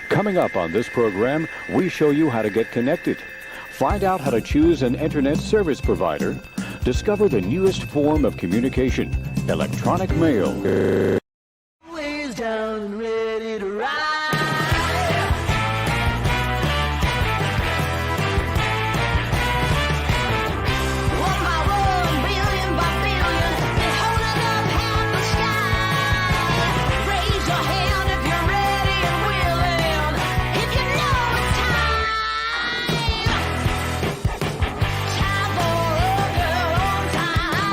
Coming up on this program, we show you how to get connected. Find out how to choose an internet service provider. Discover the newest form of communication, electronic mail. Ways down and ready to ride. One by 1 billion by billion, and holding up half the sky. Raise your hand if you're ready and willing. If you know it's time. Time for a girl on time.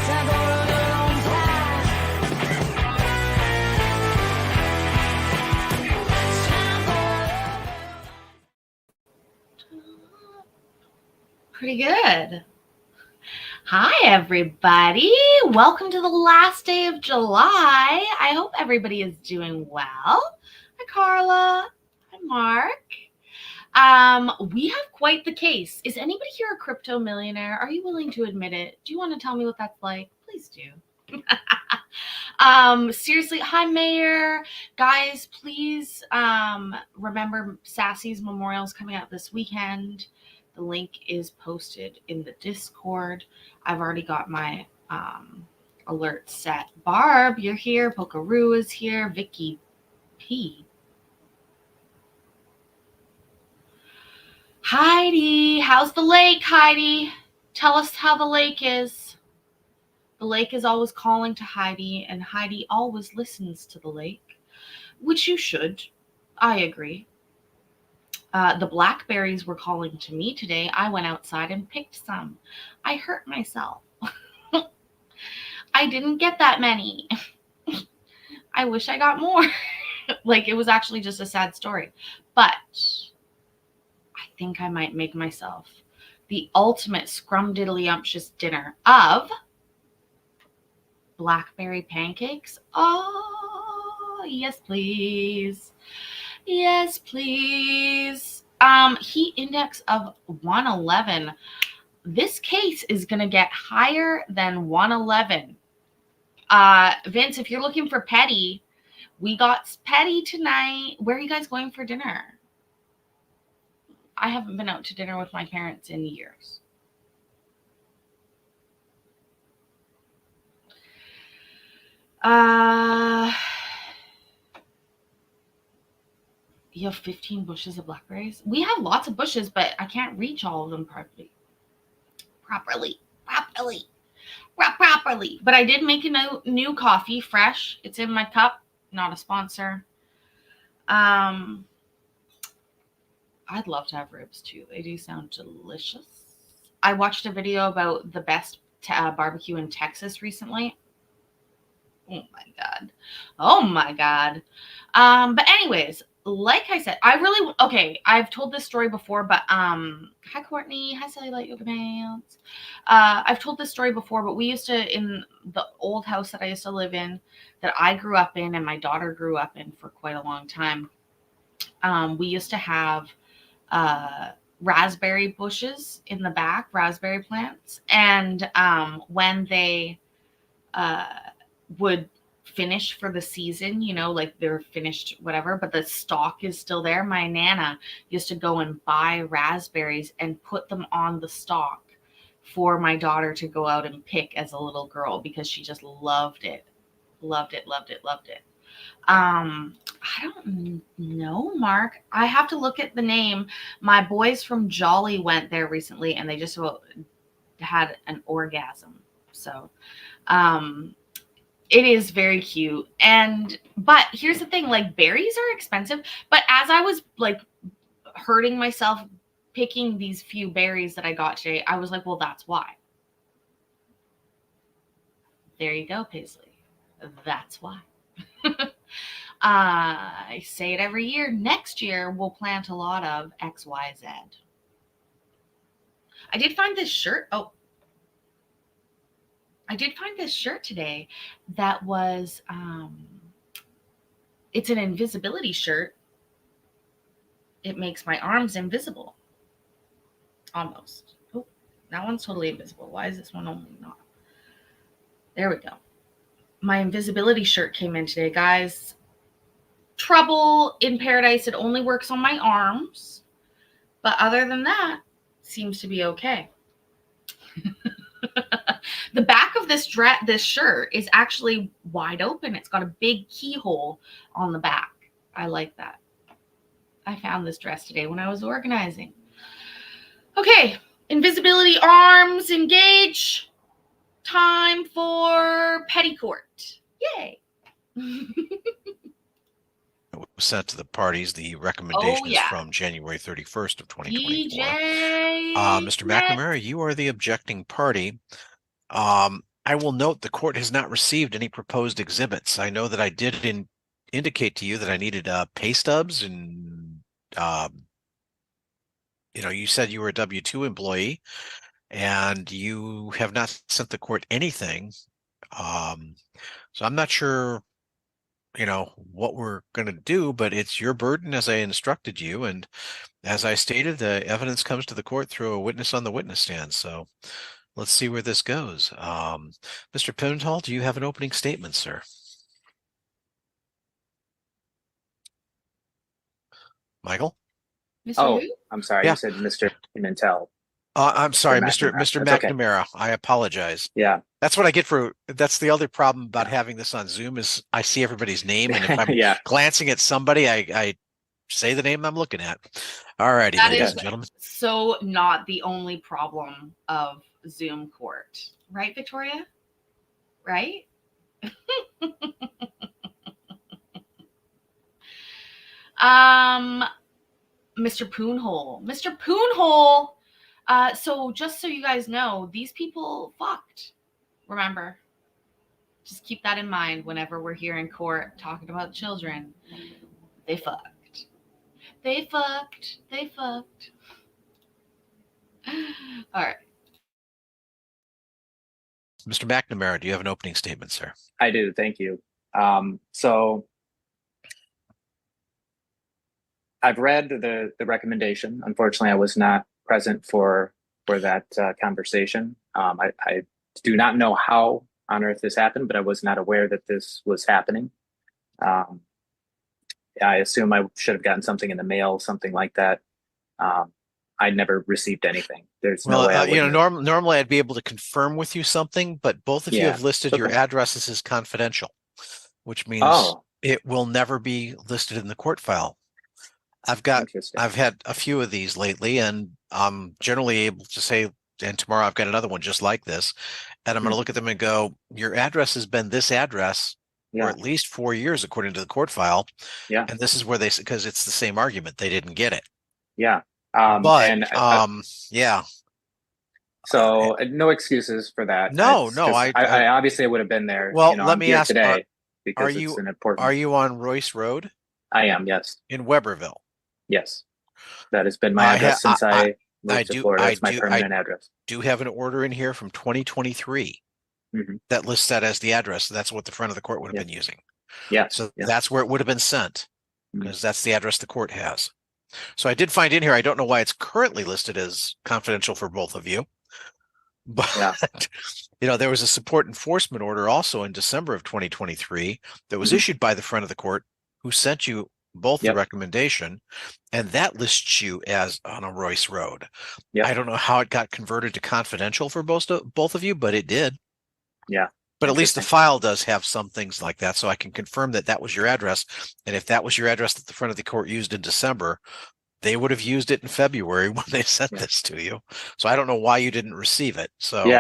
Time for a girl on time. Pretty good. Hi, everybody. Welcome to the last day of July. I hope everybody is doing well. Hi, Carla. Hi, Mark. We have quite the case. Is anybody here a crypto millionaire? Are you willing to admit it? Do you want to tell me what that's like? Please do. Seriously, hi, Mayor. Guys, please remember Sassy's memorial is coming out this weekend. The link is posted in the Discord. I've already got my alert set. Barb, you're here. Pokaroo is here. Vicky P. Heidi, how's the lake, Heidi? Tell us how the lake is. The lake is always calling to Heidi, and Heidi always listens to the lake, which you should. I agree. The blackberries were calling to me today. I went outside and picked some. I hurt myself. I didn't get that many. I wish I got more. Like, it was actually just a sad story. But I think I might make myself the ultimate scrumdiddlyumptious dinner of blackberry pancakes. Oh, yes, please. Yes, please. Heat index of 111. This case is going to get higher than 111. Vince, if you're looking for petty, we got petty tonight. Where are you guys going for dinner? I haven't been out to dinner with my parents in years. You have 15 bushes of blackberries? We have lots of bushes, but I can't reach all of them properly. But I did make a new coffee, fresh. It's in my cup. Not a sponsor. I'd love to have ribs too. They do sound delicious. I watched a video about the best barbecue in Texas recently. Oh my god. But anyways, like I said, I've told this story before, but hi Courtney, hi Cellulite Yoga Pants. I've told this story before, but we used to, in the old house that I used to live in, that I grew up in and my daughter grew up in for quite a long time, we used to have raspberry bushes in the back, raspberry plants, and when they would finish for the season, like they're finished, whatever, but the stalk is still there. My Nana used to go and buy raspberries and put them on the stalk for my daughter to go out and pick as a little girl because she just loved it. I don't know, Mark. I have to look at the name. My boys from Jolly went there recently and they just had an orgasm. So, it is very cute. But here's the thing, like, berries are expensive. But as I was like hurting myself picking these few berries that I got today, I was like, well, that's why. There you go, Paisley. That's why. I say it every year. Next year, we'll plant a lot of XYZ. I did find this shirt. I did find this shirt today that was, it's an invisibility shirt. It makes my arms invisible. Almost. That one's totally invisible. Why is this one only not? There we go. My invisibility shirt came in today, guys. Trouble in paradise. It only works on my arms. But other than that, seems to be okay. The back of this shirt is actually wide open. It's got a big keyhole on the back. I like that. I found this dress today when I was organizing. Okay, invisibility arms, engage. Time for petticoat. Yay. It was sent to the parties. The recommendation is from January 31st of 2024. Mr. McNamara, you are the objecting party. I will note the court has not received any proposed exhibits. I know that I did indicate to you that I needed pay stubs, and you said you were a W-2 employee, and you have not sent the court anything. So I'm not sure, what we're going to do, but it's your burden as I instructed you. And as I stated, the evidence comes to the court through a witness on the witness stand. So let's see where this goes. Mr. Pimentel, do you have an opening statement, sir? Michael? Oh, I'm sorry. Yeah. You said Mr. Pimentel. I'm sorry, Mr. Mr. That's McNamara. okay. I apologize. Yeah. That's what I get that's the other problem about having this on Zoom is I see everybody's name, and if I'm glancing at somebody, I say the name I'm looking at. All righty, ladies and gentlemen. So not the only problem of Zoom court, right, Victoria? Right? Mr. Poonhole. Mr. Poonhole. So just so you guys know, these people fucked. Remember, just keep that in mind whenever we're here in court talking about children. They fucked. They fucked. They fucked. All right. Mr. McNamara, do you have an opening statement, sir? I do. Thank you. So I've read the recommendation. Unfortunately, I was not present for that conversation. I do not know how on earth this happened, but I was not aware that this was happening. I assume I should have gotten something in the mail, something like that. I never received anything. There's no way. Normally I'd be able to confirm with you something, but both of you have listed your addresses as confidential, which means it will never be listed in the court file. I've had a few of these lately, and I'm generally able to say, and tomorrow I've got another one just like this, and I'm going to look at them and go, your address has been this address for at least 4 years, according to the court file. Yeah. And this is where because it's the same argument. They didn't get it. Yeah. So no excuses for that. No, I obviously would have been there. Well, let me ask today because it's an important. Are you on Royce Road? I am. Yes. In Weberville. Yes, that has been my address since I moved to Florida. It's my permanent address. Do have an order in here from 2023 that lists that as the address. That's what the front of the court would have been using. Yeah. So that's where it would have been sent, because that's the address the court has. So I did find in here, I don't know why it's currently listed as confidential for both of you, but there was a support enforcement order also in December of 2023 that was issued by the front of the court, who sent you both the recommendation, and that lists you as on a Royce Road. I don't know how it got converted to confidential for both of you, but it did. Yeah. But at least the file does have some things like that, so I can confirm that that was your address. And if that was your address that the front of the court used in December, they would have used it in February when they sent this to you. So I don't know why you didn't receive it. So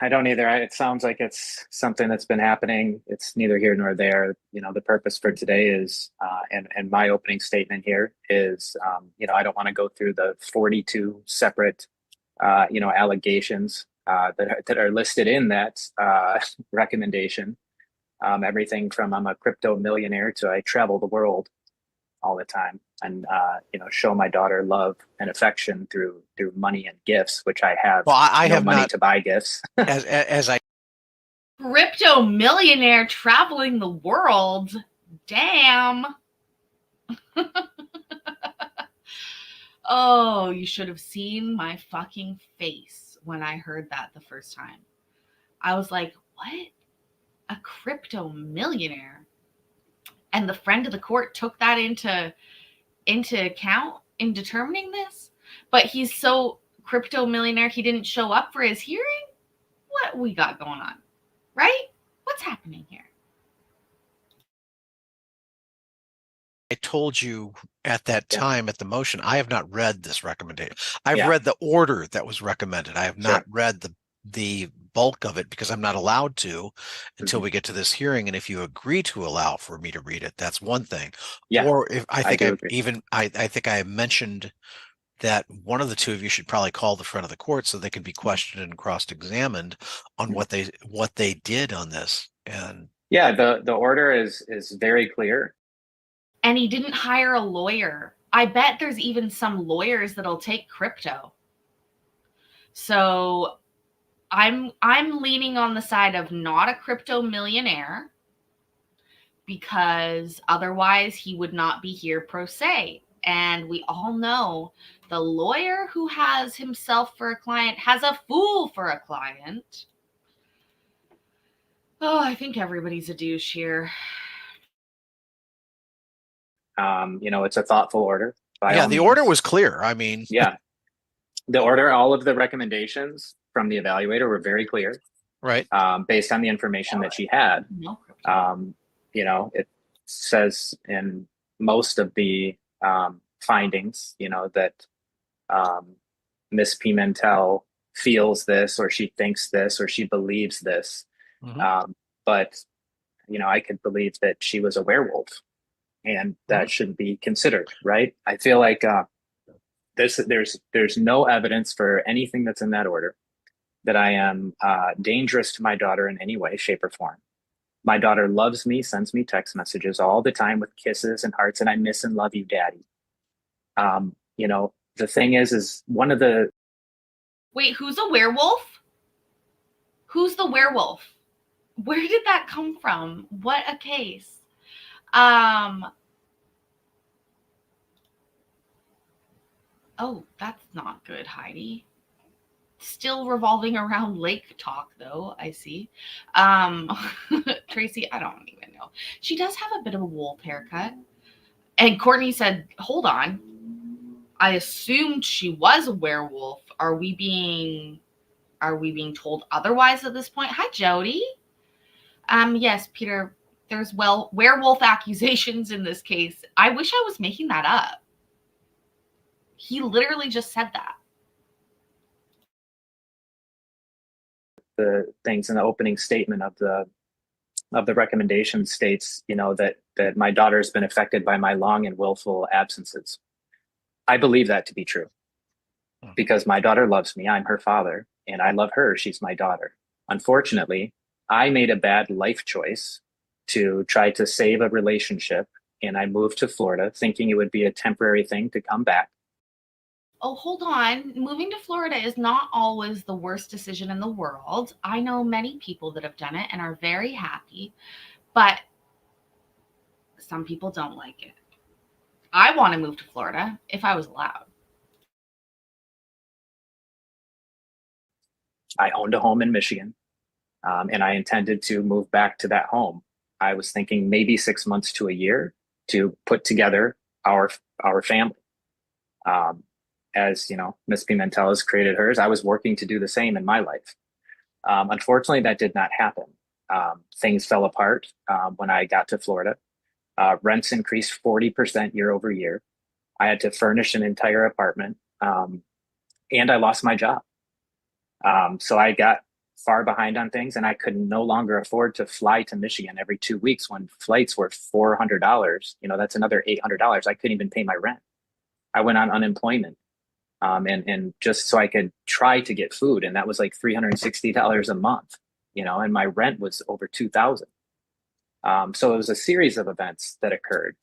I don't either. It sounds like it's something that's been happening. It's neither here nor there. The purpose for today is, and my opening statement here is, I don't want to go through the 42 separate, allegations that are listed in that recommendation. Everything from I'm a crypto millionaire to I travel the world all the time, and show my daughter love and affection through money and gifts, which I have. Well, I have money not, to buy gifts. as I Crypto millionaire traveling the world. Damn. Oh, you should have seen my fucking face when I heard that the first time. I was like, what? a crypto millionaire. And the friend of the court took that into account in determining this. But he's so crypto millionaire, he didn't show up for his hearing. What we got going on, right? What's happening here? I told you at that time at the motion, I have not read this recommendation. I've read the order that was recommended. I have not read the bulk of it because I'm not allowed to until we get to this hearing. And if you agree to allow for me to read it, that's one thing. Or if I think I think I mentioned that one of the two of you should probably call the front of the court so they can be questioned and cross-examined on what they did on this. And the order is very clear. And he didn't hire a lawyer. I bet there's even some lawyers that'll take crypto. So I'm leaning on the side of not a crypto millionaire, because otherwise he would not be here pro se. And we all know the lawyer who has himself for a client has a fool for a client. Oh, I think everybody's a douche here. It's a thoughtful order. The order was clear. I mean, the order, all of the recommendations from the evaluator were very clear, right? Based on the information that she had. It says in most of the findings, that Miss Pimentel feels this, or she thinks this, or she believes this. But I could believe that she was a werewolf, and that shouldn't be considered, right? I feel like there's no evidence for anything that's in that order that I am dangerous to my daughter in any way, shape, or form. My daughter loves me, sends me text messages all the time with kisses and hearts, and I miss and love you, Daddy. The thing is one of the... Wait, who's a werewolf? Who's the werewolf? Where did that come from? What a case. Oh, that's not good, Heidi. Still revolving around lake talk, though, I see. Tracy, I don't even know. She does have a bit of a wolf haircut. And Courtney said, hold on. I assumed she was a werewolf. Are we being told otherwise at this point? Hi, Jody. Yes, Peter, there's werewolf accusations in this case. I wish I was making that up. He literally just said that. The things in the opening statement of the recommendation states, that my daughter has been affected by my long and willful absences. I believe that to be true, because my daughter loves me. I'm her father, and I love her. She's my daughter. Unfortunately, I made a bad life choice to try to save a relationship, and I moved to Florida thinking it would be a temporary thing to come back. Oh, hold on. Moving to Florida is not always the worst decision in the world. I know many people that have done it and are very happy, but some people don't like it. I want to move to Florida if I was allowed. I owned a home in Michigan, and I intended to move back to that home. I was thinking maybe 6 months to a year to put together our family. As Miss Pimentel has created hers, I was working to do the same in my life. Unfortunately, that did not happen. Things fell apart when I got to Florida. Rents increased 40% year over year. I had to furnish an entire apartment, and I lost my job. So I got far behind on things, and I could no longer afford to fly to Michigan every 2 weeks when flights were $400. That's another $800. I couldn't even pay my rent. I went on unemployment. And just so I could try to get food. And that was like $360 a month, and my rent was over $2,000. So it was a series of events that occurred.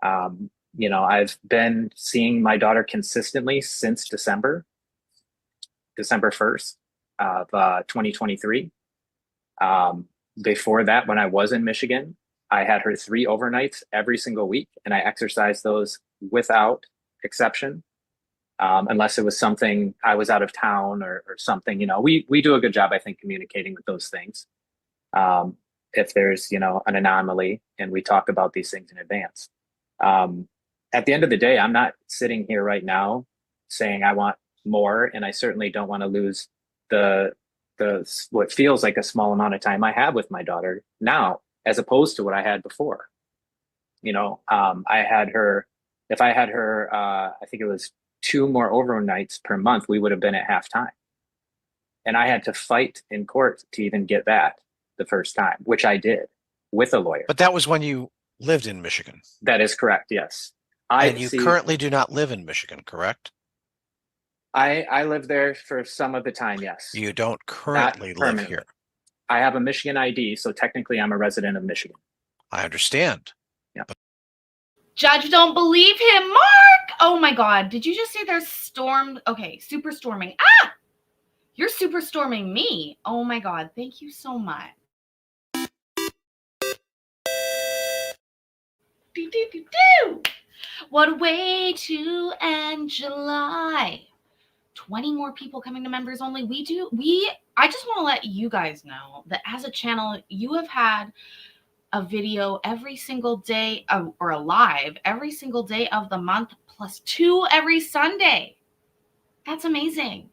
I've been seeing my daughter consistently since December 1st of 2023. Before that, when I was in Michigan, I had her 3 overnights every single week, and I exercised those without exception. Unless it was something I was out of town or something, we do a good job, I think, communicating with those things. if there's, you know, an anomaly, and we talk about these things in advance. At the end of the day, I'm not sitting here right now saying I want more, and I certainly don't want to lose the what feels like a small amount of time I have with my daughter now, as opposed to what I had before. You know, I had her, if I had her, I think it was 2 more overnights per month, we would have been at halftime. And I had to fight in court to even get that the first time, which I did with a lawyer. But that was when you lived in Michigan. That is correct. Yes. And you currently do not live in Michigan, correct? I live there for some of the time. Yes. You don't currently live here. I have a Michigan ID, so technically I'm a resident of Michigan. I understand. Yeah. Judge, don't believe him, Mark. Oh my God. Did you just say there's storm? Okay. Super storming. Ah, you're super storming me. Oh my God. Thank you so much. What a way to end July. 20 more people coming to members only. I just want to let you guys know that as a channel, you have had a video every single day, or a live every single day of the month, plus 2 every Sunday. That's amazing.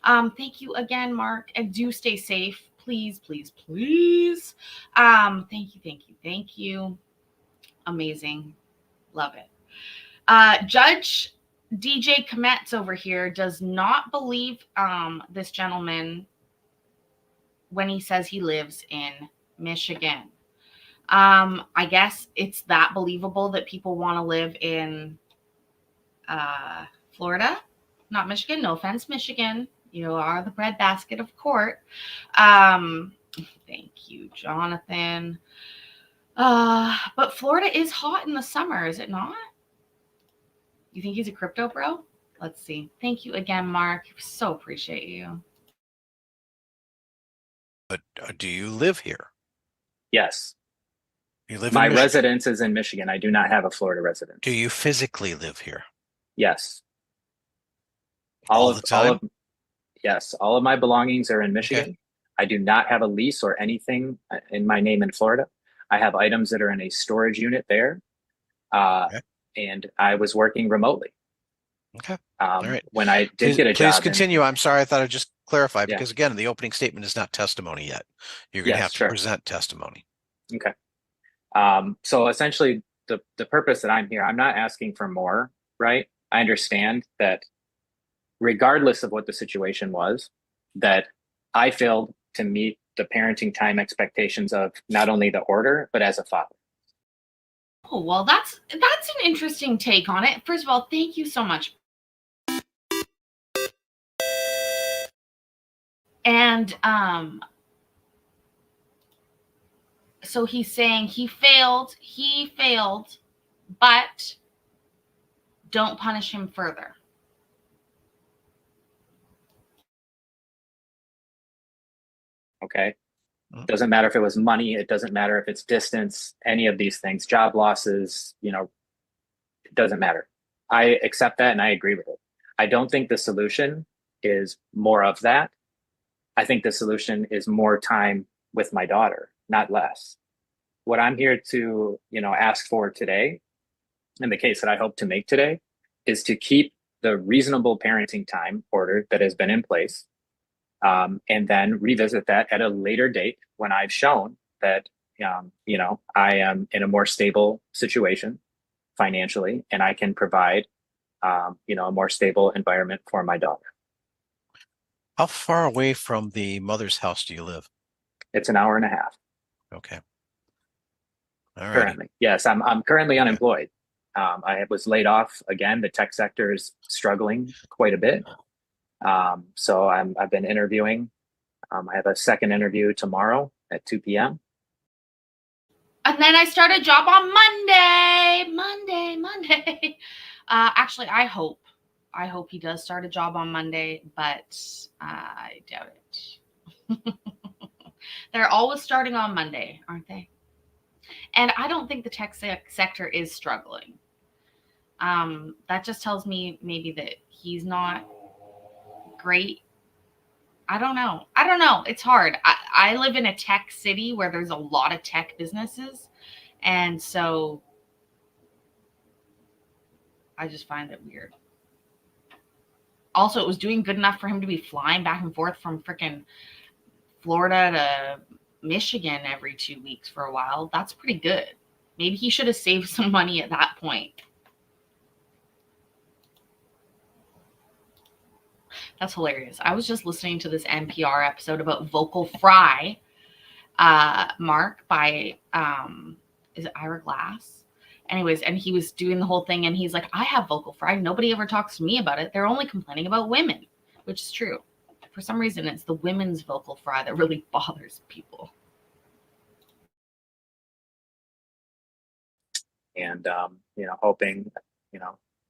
Thank you again, Mark, and do stay safe. Please, please, please. Thank you. Amazing. Love it. Judge DJ Kometz over here does not believe this gentleman when he says he lives in Michigan. I guess it's that believable that people want to live in Florida, not Michigan. No offense, Michigan. You are the breadbasket of court. Thank you, Jonathan. But Florida is hot in the summer, is it not? You think he's a crypto bro? Let's see. Thank you again, Mark. So appreciate you. But do you live here? Yes. You live My in Michigan. residence is in Michigan. I do not have a Florida residence. Do you physically live here? Yes. All the time? Yes. All of my belongings are in Michigan. Okay. I do not have a lease or anything in my name in Florida. I have items that are in a storage unit there. Okay. And I was working remotely. Okay. All right. When I did get a job. Please continue. I'm sorry. I thought I'd just clarify because, again, the opening statement is not testimony yet. You're going to have to present testimony. Okay. So essentially, the purpose that I'm here, I'm not asking for more, right? I understand that regardless of what the situation was, that I failed to meet the parenting time expectations of not only the order, but as a father. Oh, well, that's an interesting take on it. First of all, thank you so much. And so he's saying he failed, but don't punish him further. Okay. Doesn't matter if it was money. It doesn't matter if it's distance, any of these things, job losses, you know, it doesn't matter. I accept that and I agree with it. I don't think the solution is more of that. I think the solution is more time with my daughter, not less. What I'm here to, you know, ask for today, in the case that I hope to make today, is to keep the reasonable parenting time order that has been in place. And then revisit that at a later date when I've shown that, you know, I am in a more stable situation financially, and I can provide, you know, a more stable environment for my daughter. How far away from the mother's house do you live? It's an hour and a half. Okay. All right. Currently, yes, I'm currently unemployed. I was laid off again. The tech sector is struggling quite a bit. So I've been interviewing. I have a second interview tomorrow at 2 p.m. And then I start a job on Monday. Actually, I hope he does start a job on Monday, but I doubt it. They're always starting on Monday, aren't they? And I don't think the tech sector is struggling. That just tells me maybe that he's not great. I don't know. It's hard. I live in a tech city where there's a lot of tech businesses. And so I just find it weird. Also, it was doing good enough for him to be flying back and forth from freaking Florida to Michigan every 2 weeks for a while. That's pretty good. Maybe he should have saved some money at that point. That's hilarious. I was just listening to this NPR episode about vocal fry, Mark, by is it Ira Glass? Anyways, and he was doing the whole thing, and he's like, I have vocal fry. Nobody ever talks to me about it. They're only complaining about women, which is true. For some reason, it's the women's vocal fry that really bothers people. And, hoping,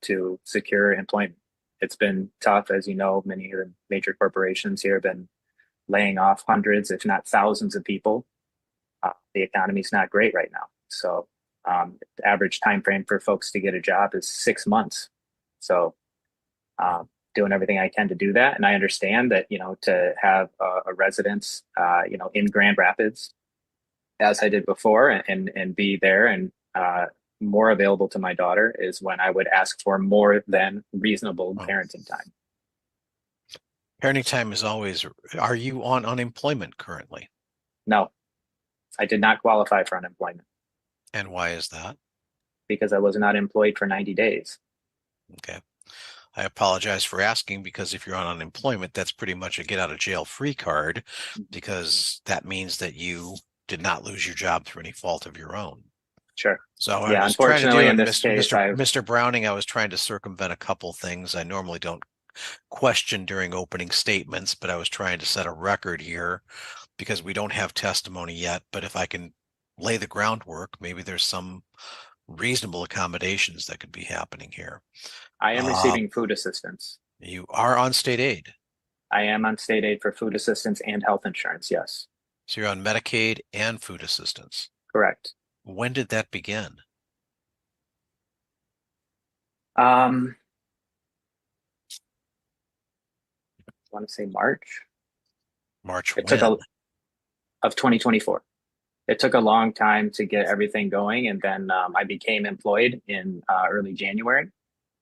to secure employment. It's been tough, as you know, many of the major corporations here have been laying off hundreds, if not thousands of people. The economy's not great right now. So the average time frame for folks to get a job is 6 months. So doing everything I can to do that. And I understand that, to have a residence, in Grand Rapids, as I did before, and be there and more available to my daughter is when I would ask for more than reasonable parenting time. Parenting time is always, are you on unemployment currently? No, I did not qualify for unemployment. And why is that? Because I was not employed for 90 days. Okay. I apologize for asking, because if you're on unemployment, that's pretty much a get out of jail free card, because that means that you did not lose your job through any fault of your own. Sure. So yeah, I was trying to do in this case, Mr. Browning, I was trying to circumvent a couple things. I normally don't question during opening statements, but I was trying to set a record here because we don't have testimony yet. But if I can lay the groundwork, maybe there's some reasonable accommodations that could be happening here. I am receiving food assistance. You are on state aid. I am on state aid for food assistance and health insurance, yes. So you're on Medicaid and food assistance. Correct. When did that begin? I want to say March. March of 2024. It took a long time to get everything going, and then I became employed in early January.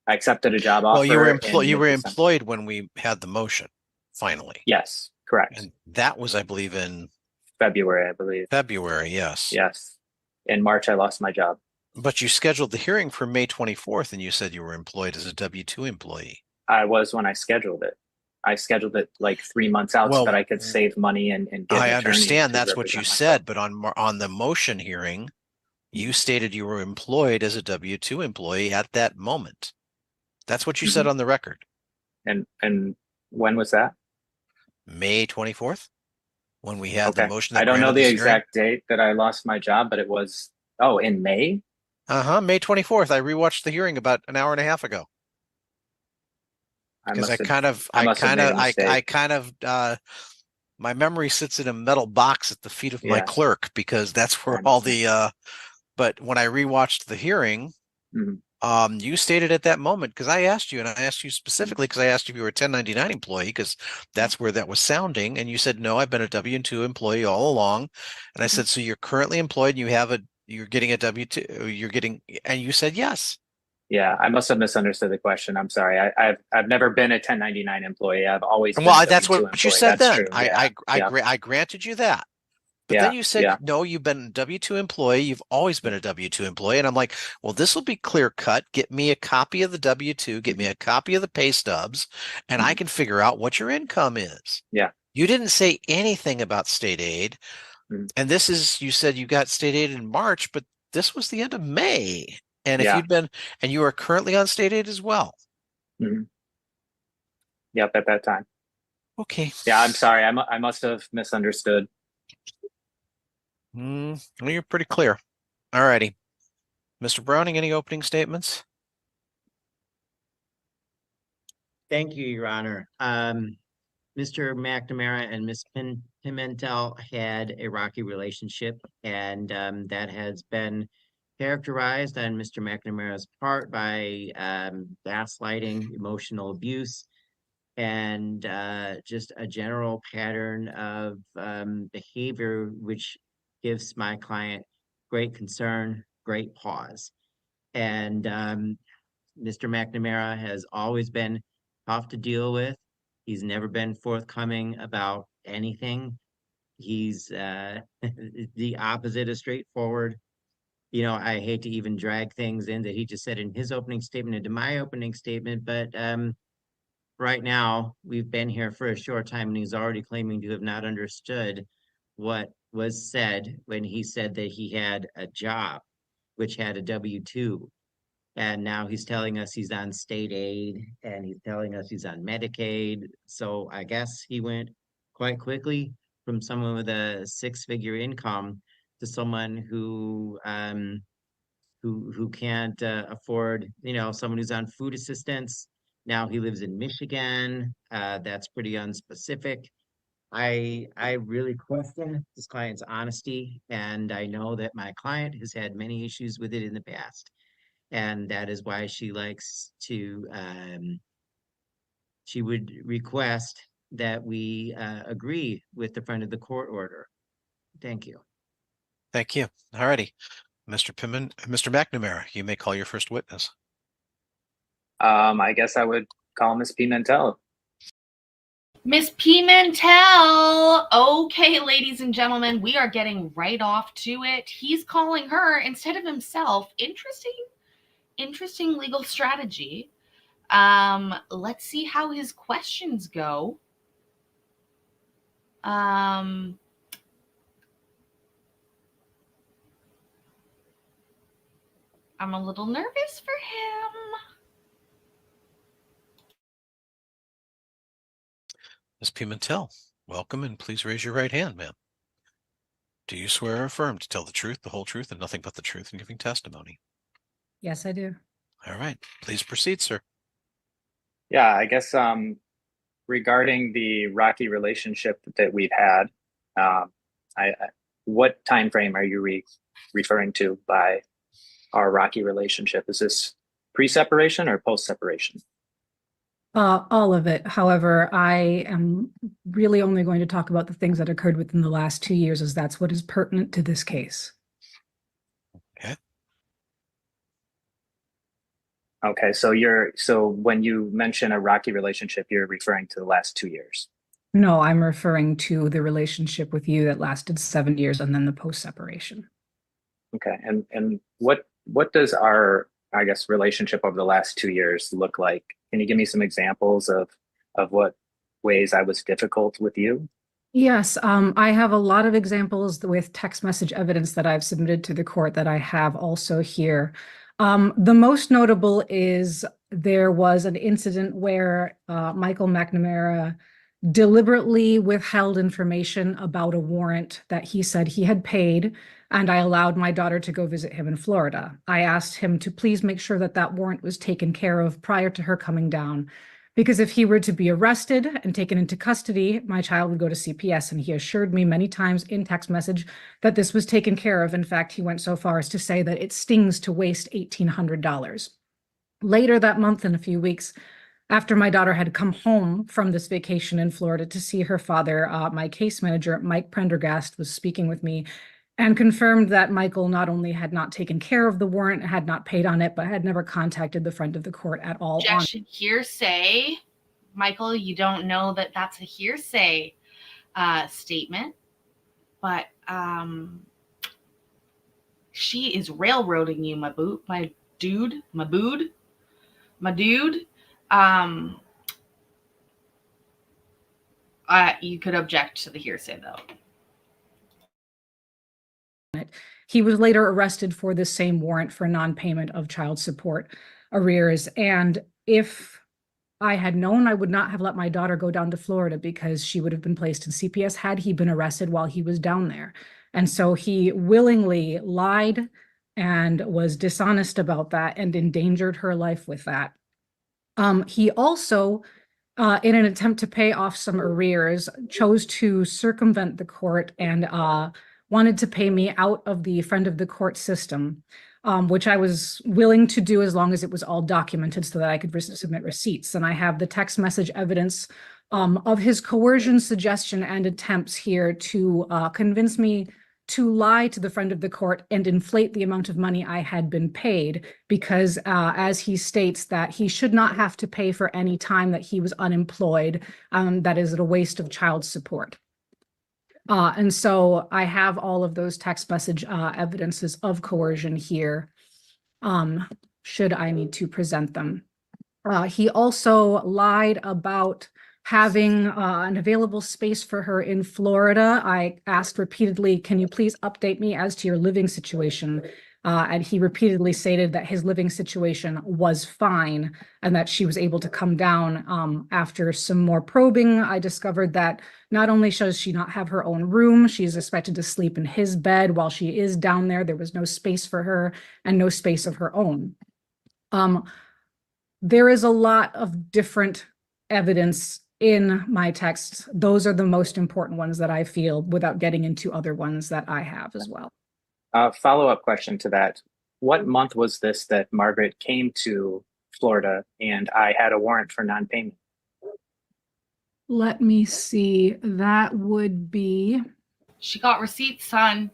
I accepted a job offer. Well, you were employed when we had the motion, finally. Yes, correct. And that was, I believe, in February, I believe. February, yes. Yes. In March, I lost my job. But you scheduled the hearing for May 24th, and you said you were employed as a W-2 employee. I was when I scheduled it. I scheduled it like 3 months out so that I could save money and get. I understand that's what you said, but on the motion hearing, you stated you were employed as a W-2 employee at that moment. That's what you said on the record. And when was that? May 24th, when we had the motion. I don't know the exact date that I lost my job, but it was in May. May 24th. I rewatched the hearing about an hour and a half ago. Because my memory sits in a metal box at the feet of my clerk, because that's where all the but when I rewatched the hearing, you stated at that moment, because I asked you, and I asked you specifically because I asked you if you were a 1099 employee, because that's where that was sounding, and you said no, I've been a W-2 employee all along. And I said, so you're currently employed and you're getting a W-2, and you said yes. Yeah, I must have misunderstood the question. I'm sorry. I've never been a 1099 employee. I've always been well. That's what you said then. I granted you that. But then you said no. You've been a W-2 employee. You've always been a W-2 employee, and I'm like, well, this will be clear cut. Get me a copy of the W-2. Get me a copy of the pay stubs, and I can figure out what your income is. Yeah. You didn't say anything about state aid, and this is, you said you got state aid in March, but this was the end of May. And if you'd been, and you are currently on state aid as well. Yep, at that time. Okay. Yeah, I'm sorry. I must have misunderstood. Well, you're pretty clear. All righty. Mr. Browning, any opening statements? Thank you, Your Honor. Mr. McNamara and Ms. Pimentel had a rocky relationship, and that has been characterized on Mr. McNamara's part by gaslighting, emotional abuse, and just a general pattern of behavior, which gives my client great concern, great pause. And Mr. McNamara has always been tough to deal with. He's never been forthcoming about anything. He's the opposite of straightforward. You know, I hate to even drag things in that he just said in his opening statement into my opening statement, but right now we've been here for a short time and he's already claiming to have not understood what was said when he said that he had a job, which had a W-2. And now he's telling us he's on state aid and he's telling us he's on Medicaid. So I guess he went quite quickly from someone with a six-figure income to someone who can't afford, you know, someone who's on food assistance. Now he lives in Michigan. That's pretty unspecific. I really question this client's honesty, and I know that my client has had many issues with it in the past. And that is why she likes to, she would request that we agree with the front of the court order. Thank you. Thank you. All righty. Mr. McNamara, you may call your first witness. I guess I would call Miss Pimentel. Miss Pimentel. Okay, ladies and gentlemen, we are getting right off to it. He's calling her instead of himself. Interesting legal strategy. Let's see how his questions go. I'm a little nervous for him. Ms. Pimentel, welcome, and please raise your right hand, ma'am. Do you swear or affirm to tell the truth, the whole truth, and nothing but the truth in giving testimony? Yes, I do. All right, please proceed, sir. Yeah, I guess regarding the rocky relationship that we've had, what time frame are you referring to by our rocky relationship? Is this pre-separation or post-separation? All of it. However, I am really only going to talk about the things that occurred within the last 2 years, as that's what is pertinent to this case. Okay. Okay, so when you mention a rocky relationship, you're referring to the last 2 years. No, I'm referring to the relationship with you that lasted 7 years and then the post-separation. Okay, and what does our, I guess, relationship over the last 2 years look like? Can you give me some examples of what ways I was difficult with you? Yes, I have a lot of examples with text message evidence that I've submitted to the court that I have also here. The most notable is there was an incident where Michael McNamara deliberately withheld information about a warrant that he said he had paid, and I allowed my daughter to go visit him in Florida. I asked him to please make sure that that warrant was taken care of prior to her coming down, because if he were to be arrested and taken into custody, my child would go to CPS, and he assured me many times in text message that this was taken care of. In fact, he went so far as to say that it stings to waste $1,800. Later that month, in a few weeks, after my daughter had come home from this vacation in Florida to see her father, my case manager, Mike Prendergast, was speaking with me and confirmed that Michael not only had not taken care of the warrant, had not paid on it, but had never contacted the front of the court at all. Objection, hearsay. Michael, you don't know that that's a hearsay statement, but she is railroading you, my dude. You could object to the hearsay, though. He was later arrested for the same warrant for non-payment of child support arrears. And if I had known, I would not have let my daughter go down to Florida, because she would have been placed in CPS had he been arrested while he was down there. And so he willingly lied and was dishonest about that and endangered her life with that. He also, in an attempt to pay off some arrears, chose to circumvent the court and wanted to pay me out of the friend of the court system. which I was willing to do as long as it was all documented so that I could submit receipts. And I have the text message evidence of his coercion, suggestion, and attempts here to convince me to lie to the friend of the court and inflate the amount of money I had been paid, because as he states that he should not have to pay for any time that he was unemployed, that is a waste of child support. And so I have all of those text message evidences of coercion here, should I need to present them. He also lied about having an available space for her in Florida. I asked repeatedly, can you please update me as to your living situation? And he repeatedly stated that his living situation was fine and that she was able to come down. After some more probing, I discovered that not only does she not have her own room, she's expected to sleep in his bed while she is down there. There was no space for her and no space of her own. There is a lot of different evidence in my text. Those are the most important ones that I feel, without getting into other ones that I have as well. Follow-up question to that. What month was this that Margaret came to Florida and I had a warrant for non-payment? Let me see. That would be... She got receipts, son.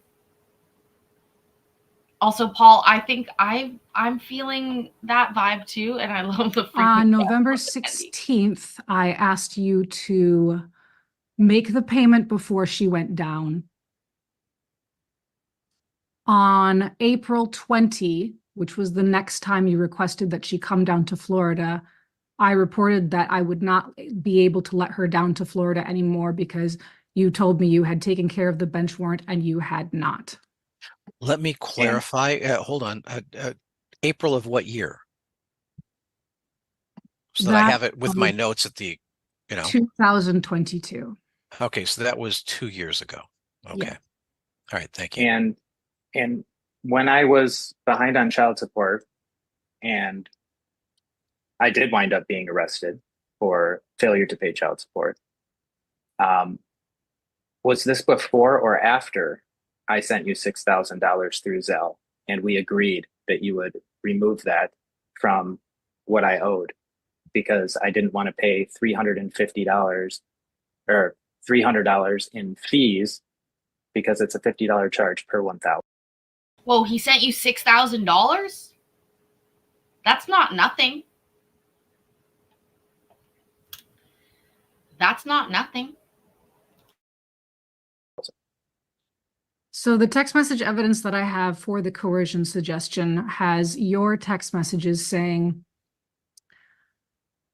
Also, Paul, I think I'm feeling that vibe too, and I love the on November 16th, I asked you to make the payment before she went down. On April 20, which was the next time you requested that she come down to Florida, I reported that I would not be able to let her down to Florida anymore because you told me you had taken care of the bench warrant and you had not. Let me clarify. Hold on. April of what year? So that I have it with my notes at the, 2022. Okay, so that was 2 years ago. Okay. Yeah. All right, thank you. And when I was behind on child support, and I did wind up being arrested for failure to pay child support, was this before or after I sent you $6,000 through Zelle, and we agreed that you would remove that from what I owed because I didn't want to pay $350 or $300 in fees because it's a $50 charge per 1,000. Whoa, he sent you $6,000? That's not nothing. That's not nothing. So the text message evidence that I have for the coercion suggestion has your text messages saying...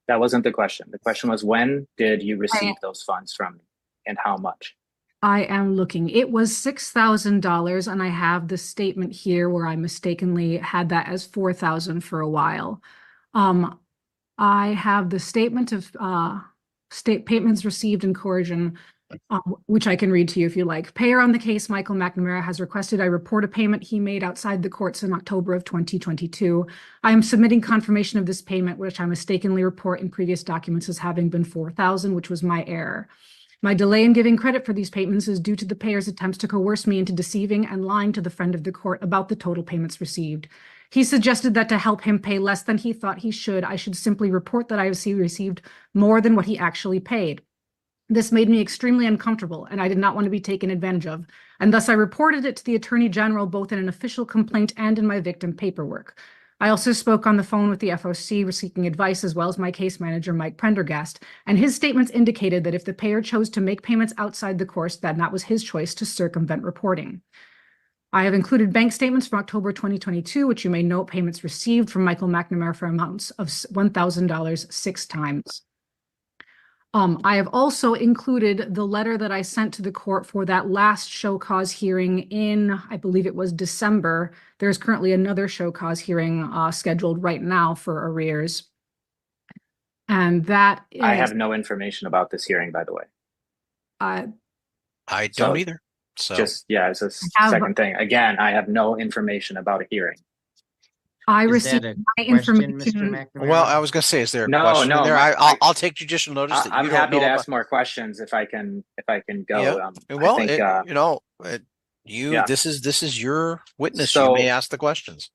That wasn't the question. The question was, when did you receive those funds from me and how much? I am looking. It was $6,000, and I have the statement here where I mistakenly had that as $4,000 for a while. I have the statement of state payments received in coercion, which I can read to you if you like. Payer on the case, Michael McNamara, has requested I report a payment he made outside the courts in October of 2022. I am submitting confirmation of this payment, which I mistakenly report in previous documents as having been $4,000, which was my error. My delay in giving credit for these payments is due to the payer's attempts to coerce me into deceiving and lying to the friend of the court about the total payments received. He suggested that to help him pay less than he thought he should, I should simply report that I have received more than what he actually paid. This made me extremely uncomfortable, and I did not want to be taken advantage of, and thus I reported it to the Attorney General both in an official complaint and in my victim paperwork. I also spoke on the phone with the FOC seeking advice, as well as my case manager, Mike Prendergast, and his statements indicated that if the payer chose to make payments outside the course, then that was his choice to circumvent reporting. I have included bank statements from October 2022, which you may note payments received from Michael McNamara for amounts of $1,000 6 times. I have also included the letter that I sent to the court for that last show cause hearing in, I believe it was December. There's currently another show cause hearing scheduled right now for arrears. And that is, I have no information about this hearing, by the way. I don't either. So just, it's a second thing. Again, I have no information about a hearing. I received my information. Mr. McNamara? Well, I was going to say, is there a question there? I'll take judicial notice. I'm happy to ask more questions if I can go. Yeah. This is your witness. So, you may ask the questions.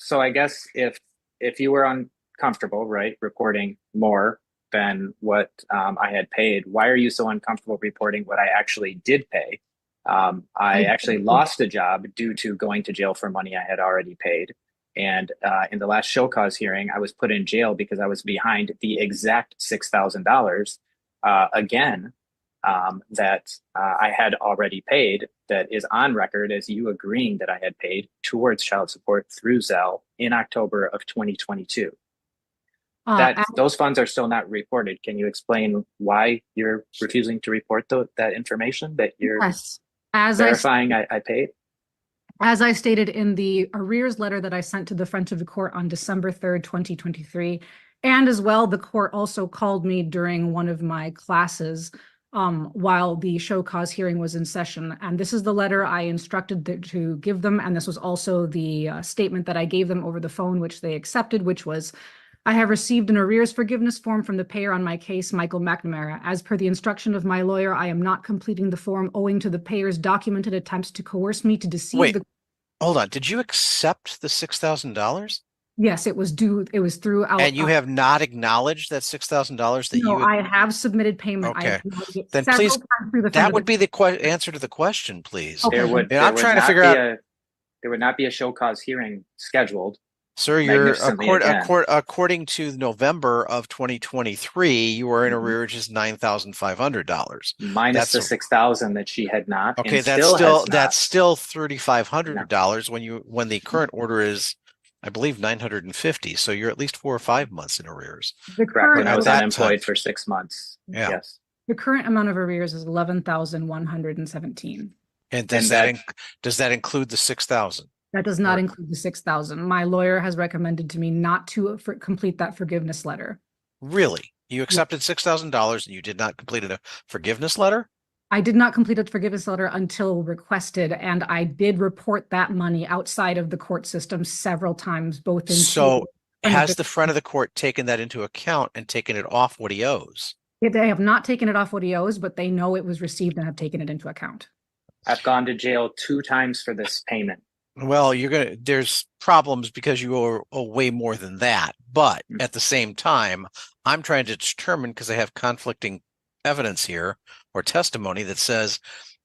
So I guess if you were uncomfortable, right, reporting more than what I had paid, why are you so uncomfortable reporting what I actually did pay? I actually lost a job due to going to jail for money I had already paid. And in the last show cause hearing, I was put in jail because I was behind the exact $6,000 again that I had already paid, that is on record as you agreeing that I had paid towards child support through Zelle in October of 2022. Those funds are still not reported. Can you explain why you're refusing to report that information that you're verifying I paid? As I stated in the arrears letter that I sent to the front of the court on December 3rd, 2023, and as well, the court also called me during one of my classes while the show cause hearing was in session. And this is the letter I instructed to give them. And this was also the statement that I gave them over the phone, which they accepted, which was, I have received an arrears forgiveness form from the payer on my case, Michael McNamara. As per the instruction of my lawyer, I am not completing the form owing to the payer's documented attempts to coerce me to deceive Wait, hold on. Did you accept the $6,000? Yes, it was due. It was through. And you have not acknudged that $6,000 that No, I have submitted payment. Okay. Then please, that would be the answer to the question, please. Okay. I'm trying to figure out. There would not be a show cause hearing scheduled. Sir, you're according to November of 2023, you were in arrears is $9,500 minus the $6,000 that she had not. Okay, that's still $3,500 when the current order is, I believe, $950. So you're at least 4 or 5 months in arrears. Correct. And I was unemployed for 6 months. Yeah. Yes. The current amount of arrears is $11,117. And does that include the $6,000? That does not include the $6,000. My lawyer has recommended to me not to complete that forgiveness letter. Really? You accepted $6,000 and you did not complete a forgiveness letter? I did not complete a forgiveness letter until requested, and I did report that money outside of the court system several times, both in. So has the front of the court taken that into account and taken it off what he owes? They have not taken it off what he owes, but they know it was received and have taken it into account. I've gone to jail 2 times for this payment. Well, there's problems because you owe way more than that. But at the same time, I'm trying to determine, because I have conflicting evidence here or testimony that says,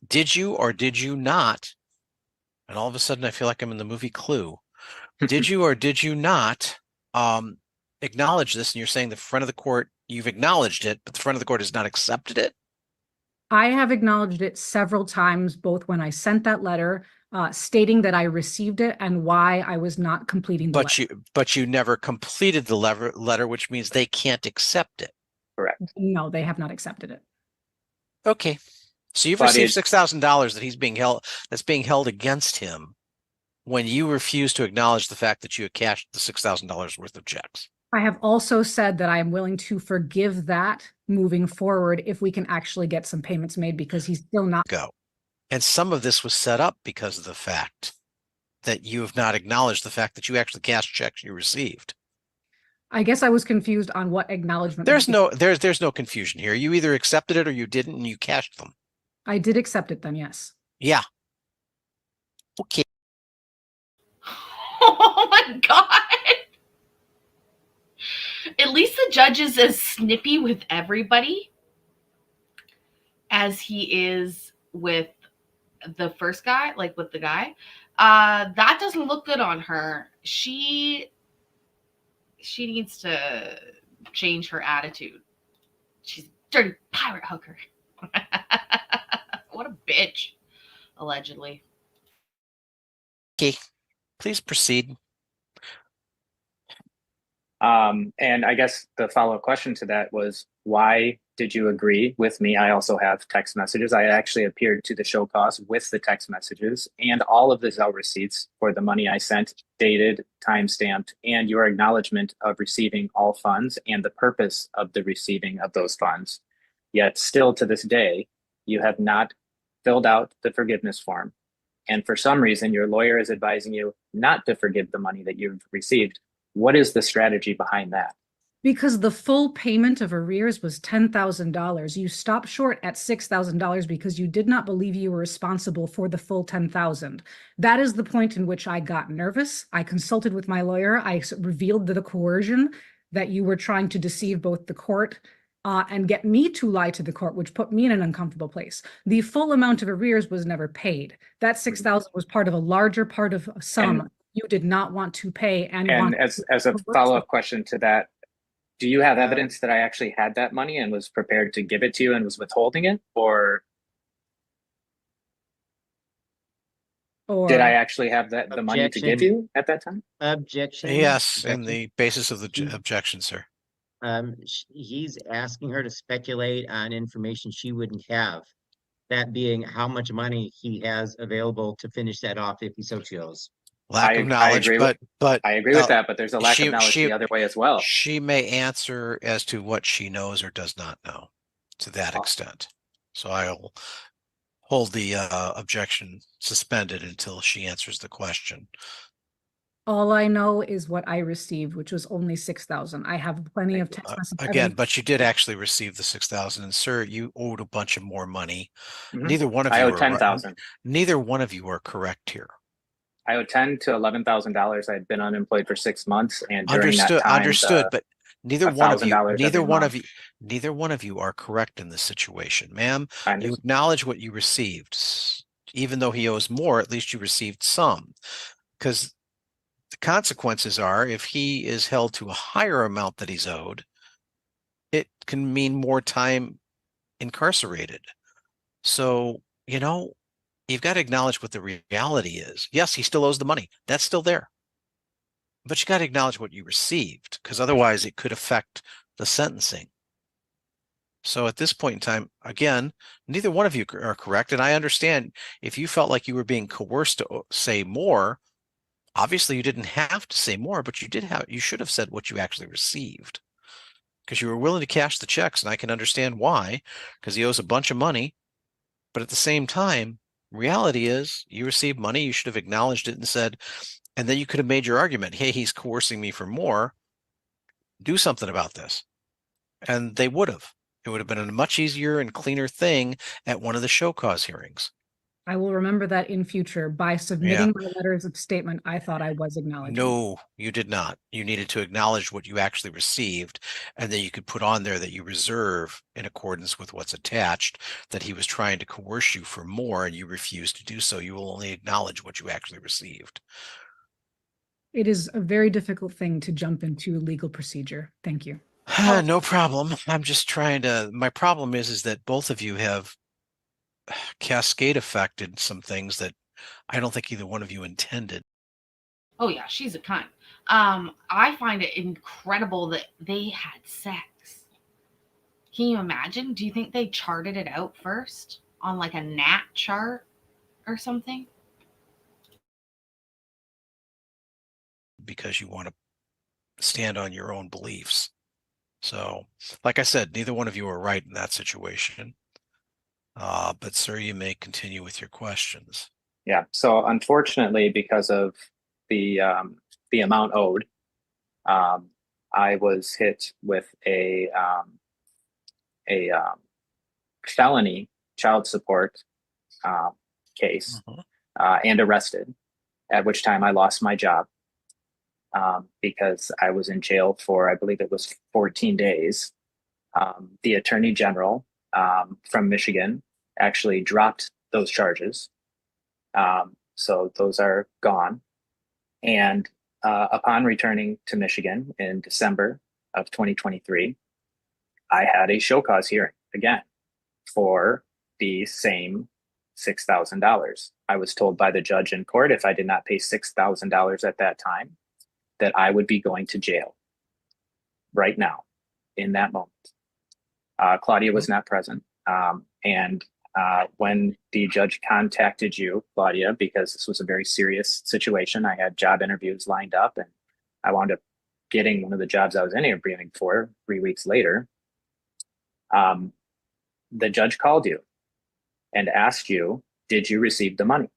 did you or did you not? And all of a sudden, I feel like I'm in the movie Clue. Did you or did you not acknowledge this? And you're saying the front of the court, you've acknowledged it, but the front of the court has not accepted it? I have acknowledged it several times, both when I sent that letter stating that I received it and why I was not completing the letter. But you never completed the letter, which means they can't accept it. Correct. No, they have not accepted it. Okay. So you've received $6,000 that's being held against him when you refuse to acknowledge the fact that you had cashed the $6,000 worth of checks. I have also said that I am willing to forgive that moving forward if we can actually get some payments made, because he's still not. And some of this was set up because of the fact that you have not acknowledged the fact that you actually cashed checks you received. I guess I was confused on what acknowledgement. There's no confusion here. You either accepted it or you didn't, and you cashed them. I did accept it then, yes. Yeah. Okay. Oh my God. At least the judge is as snippy with everybody as he is with the first guy, like with the guy. That doesn't look good on her. She needs to change her attitude. She's a dirty pirate hooker. What a bitch, allegedly. Okay, please proceed. And I guess the follow-up question to that was, why did you agree with me? I also have text messages. I actually appeared to the show cause with the text messages and all of the Zelle receipts for the money I sent, dated, timestamped, and your acknowledgement of receiving all funds and the purpose of the receiving of those funds. Yet still to this day, you have not filled out the forgiveness form. And for some reason, your lawyer is advising you not to forgive the money that you've received. What is the strategy behind that? Because the full payment of arrears was $10,000. You stopped short at $6,000 because you did not believe you were responsible for the full 10,000. That is the point in which I got nervous. I consulted with my lawyer. I revealed the coercion that you were trying to deceive both the court and get me to lie to the court, which put me in an uncomfortable place. The full amount of arrears was never paid. That 6,000 was part of a larger part of a sum you did not want to pay. And as a follow-up question to that, do you have evidence that I actually had that money and was prepared to give it to you and was withholding it, or did I actually have the money to give you at that time? Objection. Yes, Objection. and the basis of the objection, sir. He's asking her to speculate on information she wouldn't have. That being how much money he has available to finish that off if he so chose. Lack of knowledge, but I agree with that, but there's a lack of knowledge the other way as well. She may answer as to what she knows or does not know to that extent. So I'll hold the objection suspended until she answers the question. All I know is what I received, which was only 6,000. I have plenty of text messages. Again, but you did actually receive the 6,000, and sir, you owed a bunch of more money. Neither one of you. I owed 10,000. Neither one of you are correct here. I owed $10,000 to $11,000. I'd been unemployed for 6 months, and during that time, understood. But neither one of you are correct in this situation, ma'am. You acknowledge what you received, even though he owes more. At least you received some, because the consequences are if he is held to a higher amount that he's owed, it can mean more time incarcerated. So you've got to acknowledge what the reality is. Yes, he still owes the money. That's still there. But you got to acknowledge what you received, because otherwise it could affect the sentencing. So at this point in time, again, neither one of you are correct. And I understand if you felt like you were being coerced to say more, obviously you didn't have to say more, but you should have said what you actually received, because you were willing to cash the checks. And I can understand why, because he owes a bunch of money. But at the same time, reality is you received money, you should have acknowledged it and said, and then you could have made your argument, hey, he's coercing me for more, do something about this. And they would have. It would have been a much easier and cleaner thing at one of the show cause hearings. I will remember that in future. By submitting my letters of statement, I thought I was acknowledging. No, you did not. You needed to acknowledge what you actually received, and then you could put on there that you reserve, in accordance with what's attached, that he was trying to coerce you for more, and you refused to do so. You will only acknowledge what you actually received. It is a very difficult thing to jump into legal procedure. Thank you. No problem. I'm just trying to, my problem is that both of you have cascade affected some things that I don't think either one of you intended. Oh yeah, she's a cunt. I find it incredible that they had sex. Can you imagine? Do you think they charted it out first on like a nat chart or something? Because you want to stand on your own beliefs. So, like I said, neither one of you are right in that situation. But sir, you may continue with your questions. Yeah. So unfortunately, because of the amount owed, I was hit with a felony child support case and arrested, at which time I lost my job because I was in jail for, I believe it was 14 days. The Attorney General from Michigan actually dropped those charges. So those are gone. And upon returning to Michigan in December of 2023, I had a show cause hearing again for the same $6,000. I was told by the judge in court, if I did not pay $6,000 at that time, that I would be going to jail right now in that moment. Claudia was not present. And when the judge contacted you, Claudia, because this was a very serious situation, I had job interviews lined up and I wound up getting one of the jobs I was interviewing for 3 weeks later. The judge called you and asked you, did you receive the money?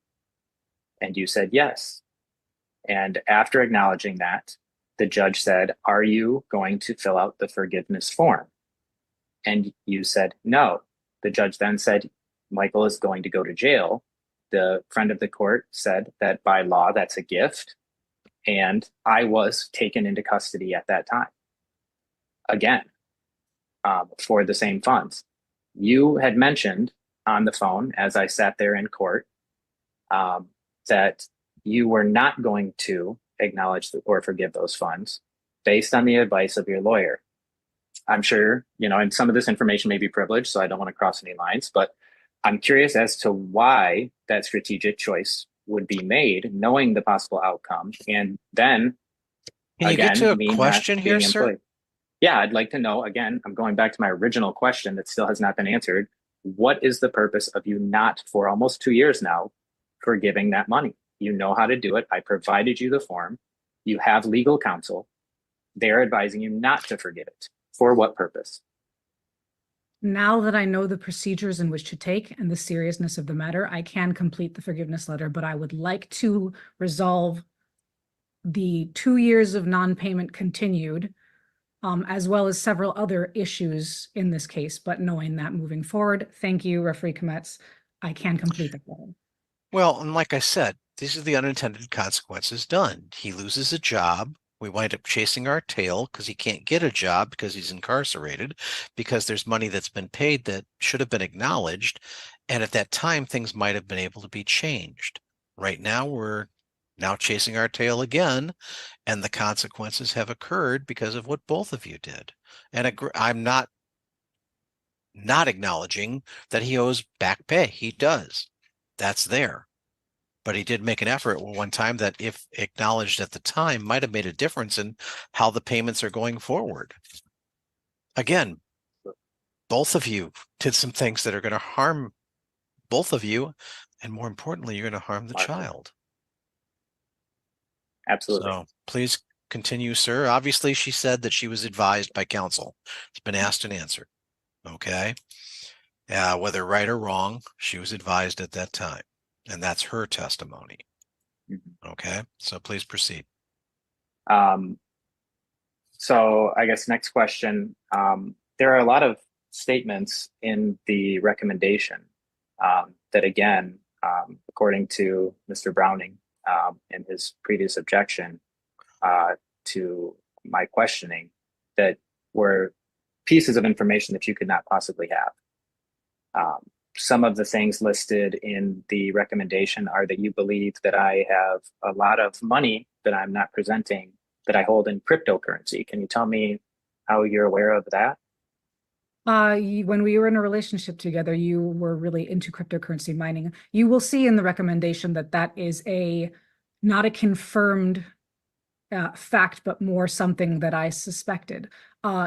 And you said yes. And after acknowledging that, the judge said, "Are you going to fill out the forgiveness form?" And you said, "No." The judge then said, "Michael is going to go to jail." The friend of the court said that by law, that's a gift. And I was taken into custody at that time. Again, for the same funds. You had mentioned on the phone as I sat there in court that you were not going to acknowledge or forgive those funds based on the advice of your lawyer. I'm sure, and some of this information may be privileged, so I don't want to cross any lines, but I'm curious as to why that strategic choice would be made, knowing the possible outcome. And then, can you get to a question here, sir? Yeah, I'd like to know, again, I'm going back to my original question that still has not been answered. What is the purpose of you not, for almost 2 years now, forgiving that money? You know how to do it. I provided you the form. You have legal counsel. They're advising you not to forgive it. For what purpose? Now that I know the procedures in which to take and the seriousness of the matter, I can complete the forgiveness letter, but I would like to resolve the 2 years of non-payment continued, as well as several other issues in this case, but knowing that moving forward, thank you, Referee Kometz, I can complete the letter. Well, and like I said, these are the unintended consequences done. He loses a job. We wind up chasing our tail because he can't get a job because he's incarcerated, because there's money that's been paid that should have been acknowledged. And at that time, things might have been able to be changed. Right now, we're now chasing our tail again, and the consequences have occurred because of what both of you did. And I'm not acknowledging that he owes back pay. He does. That's there. But he did make an effort at one time that, if acknowledged at the time, might have made a difference in how the payments are going forward. Again, both of you did some things that are going to harm both of you. And more importantly, you're going to harm the child. Absolutely. So please continue, sir. Obviously, she said that she was advised by counsel. It's been asked and answered. Okay. Whether right or wrong, she was advised at that time. And that's her testimony. Mm-hmm. Okay. So please proceed. So I guess next question. There are a lot of statements in the recommendation that, again, according to Mr. Browning in his previous objection to my questioning, that were pieces of information that you could not possibly have. Some of the things listed in the recommendation are that you believe that I have a lot of money that I'm not presenting, that I hold in cryptocurrency. Can you tell me how you're aware of that? When we were in a relationship together, you were really into cryptocurrency mining. You will see in the recommendation that that is not a confirmed fact, but more something that I suspected.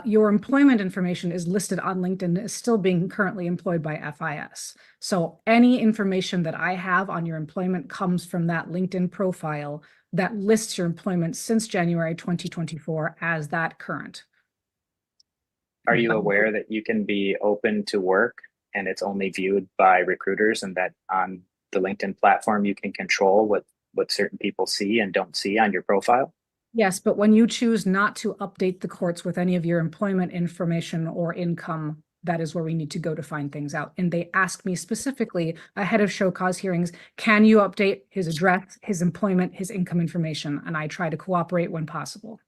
Your employment information is listed on LinkedIn and is still being currently employed by FIS. So any information that I have on your employment comes from that LinkedIn profile that lists your employment since January 2024 as that current. Are you aware that you can be open to work and it's only viewed by recruiters, and that on the LinkedIn platform you can control what certain people see and don't see on your profile? Yes, but when you choose not to update the courts with any of your employment information or income, that is where we need to go to find things out. And they asked me specifically ahead of show cause hearings, can you update his address, his employment, his income information? And I try to cooperate when possible.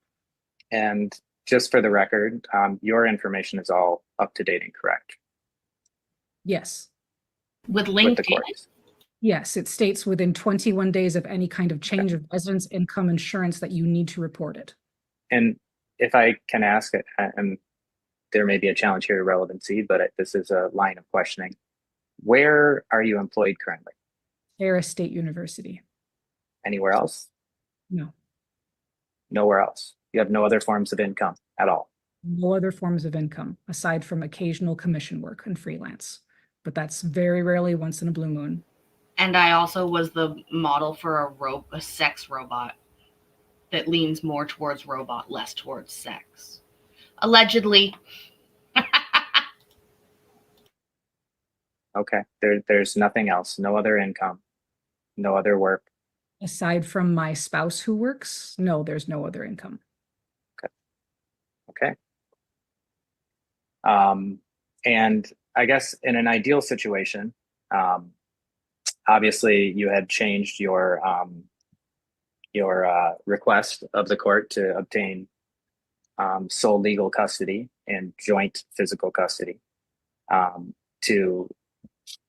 And just for the record, your information is all up to date and correct? Yes. With LinkedIn? With the courts? Yes, it states within 21 days of any kind of change of residence, income, insurance that you need to report it. And if I can ask it, and there may be a challenge here to relevancy, but this is a line of questioning. Where are you employed currently? Harris State University. Anywhere else? No. Nowhere else. You have no other forms of income at all? No other forms of income aside from occasional commission work and freelance, but that's very rarely, once in a blue moon. And I also was the model for a sex robot that leans more towards robot, less towards sex. Allegedly. Okay. There's nothing else. No other income. No other work. Aside from my spouse who works, no, there's no other income. Okay. And I guess in an ideal situation, obviously you had changed your request of the court to obtain sole legal custody and joint physical custody to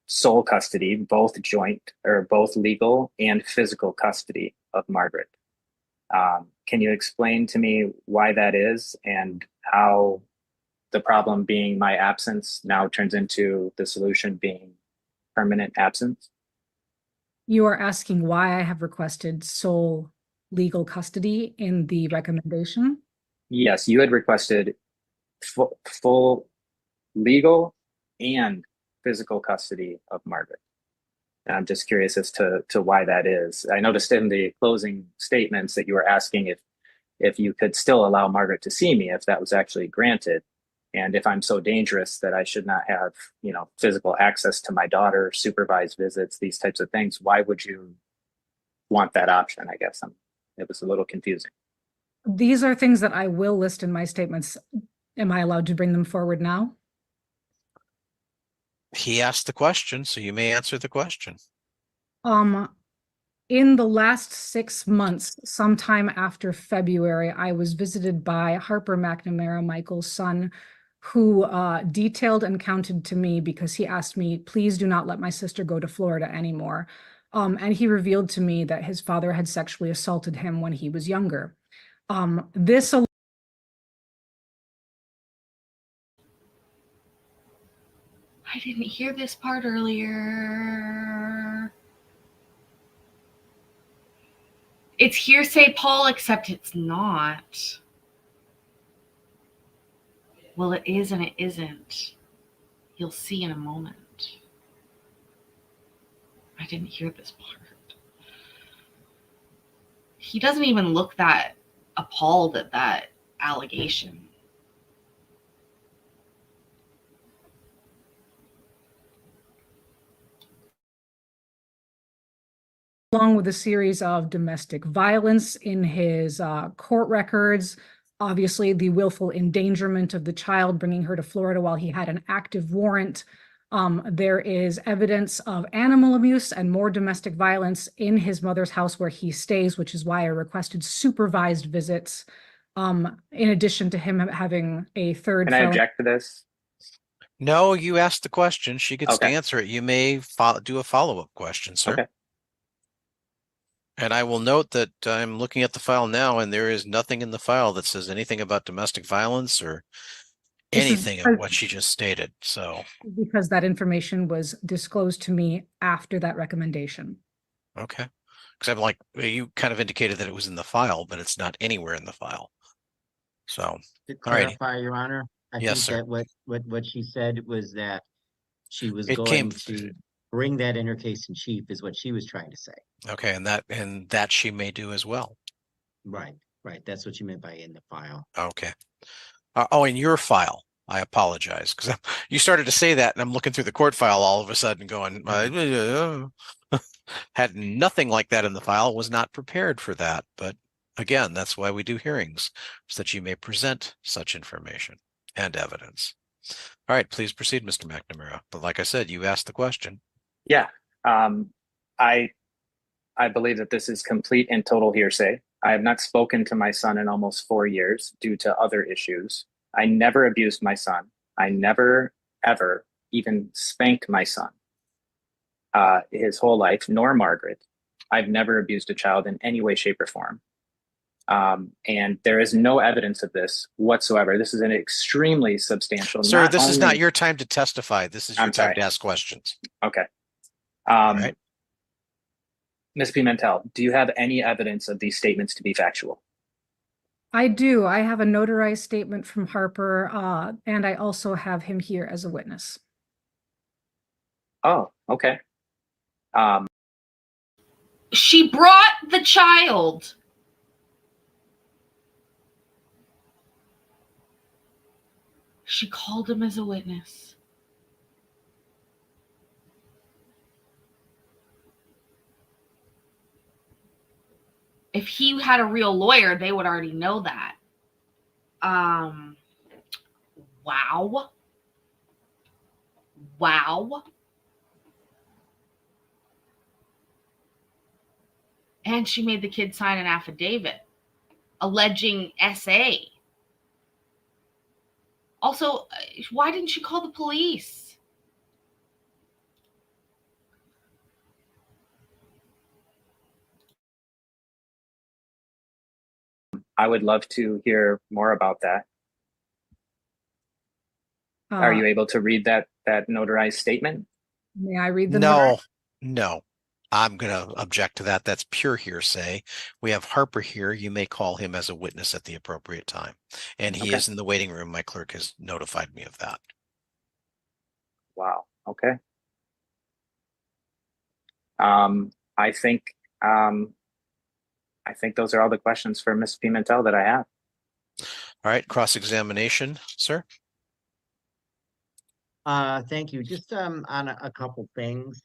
sole custody, both joint or both legal and physical custody of Margaret. Can you explain to me why that is and how the problem being my absence now turns into the solution being permanent absence? You are asking why I have requested sole legal custody in the recommendation? Yes, you had requested full legal and physical custody of Margaret. And I'm just curious as to why that is. I noticed in the closing statements that you were asking if you could still allow Margaret to see me, if that was actually granted. And if I'm so dangerous that I should not have, physical access to my daughter, supervised visits, these types of things, why would you want that option? I guess it was a little confusing. These are things that I will list in my statements. Am I allowed to bring them forward now? He asked the question, so you may answer the question. In the last 6 months, sometime after February, I was visited by Harper McNamara, Michael's son, who detailed and counted to me because he asked me, please do not let my sister go to Florida anymore. And he revealed to me that his father had sexually assaulted him when he was younger. This I didn't hear this part earlier. It's hearsay, Paul, except it's not. Well, it is and it isn't. You'll see in a moment. I didn't hear this part. He doesn't even look that appalled at that allegation. along with a series of domestic violence in his court records, obviously the willful endangerment of the child, bringing her to Florida while he had an active warrant. There is evidence of animal abuse and more domestic violence in his mother's house where he stays, which is why I requested supervised visits, in addition to him having a third. Can I object to this? No, you asked the question. She gets to answer it. You may do a follow-up question, sir. Okay. And I will note that I'm looking at the file now, and there is nothing in the file that says anything about domestic violence or anything of what she just stated. So, because that information was disclosed to me after that recommendation. Okay. Because I'm like, you kind of indicated that it was in the file, but it's not anywhere in the file. So, to clarify, Your Honor, I Yes, think sir. that what she said was that she was It going came- to bring that in her case in chief, is what she was trying to say. Okay, and that she may do as well. Right. That's what you meant by in the file. Okay. In your file. I apologize because you started to say that, and I'm looking through the court file all of a sudden, going, had nothing like that in the file. Was not prepared for that, but again, that's why we do hearings, so that you may present such information and evidence. All right, please proceed, Mr. McNamara. But like I said, you asked the question. Yeah, I believe that this is complete and total hearsay. I have not spoken to my son in almost 4 years due to other issues. I never abused my son. I never, ever even spanked my son his whole life, nor Margaret. I've never abused a child in any way, shape, or form. And there is no evidence of this whatsoever. This is an extremely substantial. Sir, this is not your time to testify. This is your time to ask questions. Okay. All right. Ms. Pimentel, do you have any evidence of these statements to be factual? I do. I have a notarized statement from Harper, and I also have him here as a witness. Oh, okay. She brought the child. She called him as a witness. If he had a real lawyer, they would already know that. Wow. Wow. And she made the kid sign an affidavit alleging SA. Also, why didn't she call the police? I would love to hear more about that. Are you able to read that notarized statement? May I read the No. I'm going to object to that. That's pure hearsay. We have Harper here. You may call him as a witness at the appropriate time. And he is in the waiting room. My clerk has notified me of that. Wow. Okay. I think those are all the questions for Ms. Pimentel that I have. All right. Cross-examination, sir. Thank you. Just on a couple things.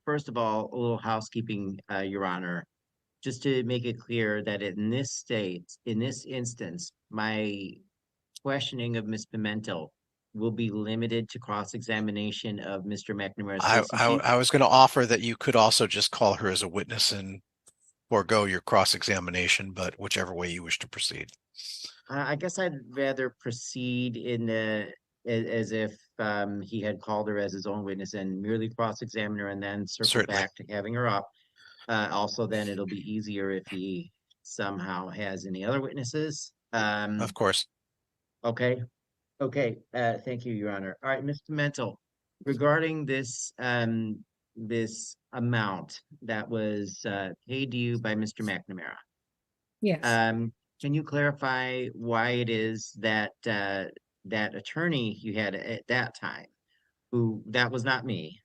First of all, a little housekeeping, Your Honor, just to make it clear that in this instance, my questioning of Ms. Pimentel will be limited to cross-examination of Mr. McNamara's case in chief. I was going to offer that you could also just call her as a witness and forego your cross-examination, but whichever way you wish to proceed. I guess I'd rather proceed as if he had called her as his own witness and merely cross-examine her and then circle Certainly. back to having her up. Also, then it'll be easier if he somehow has any other witnesses. Of course. Okay. Thank you, Your Honor. All right, Ms. Pimentel, regarding this this amount that was paid to you by Mr. McNamara. Yes. Can you clarify why it is that that attorney you had at that time, that was not me,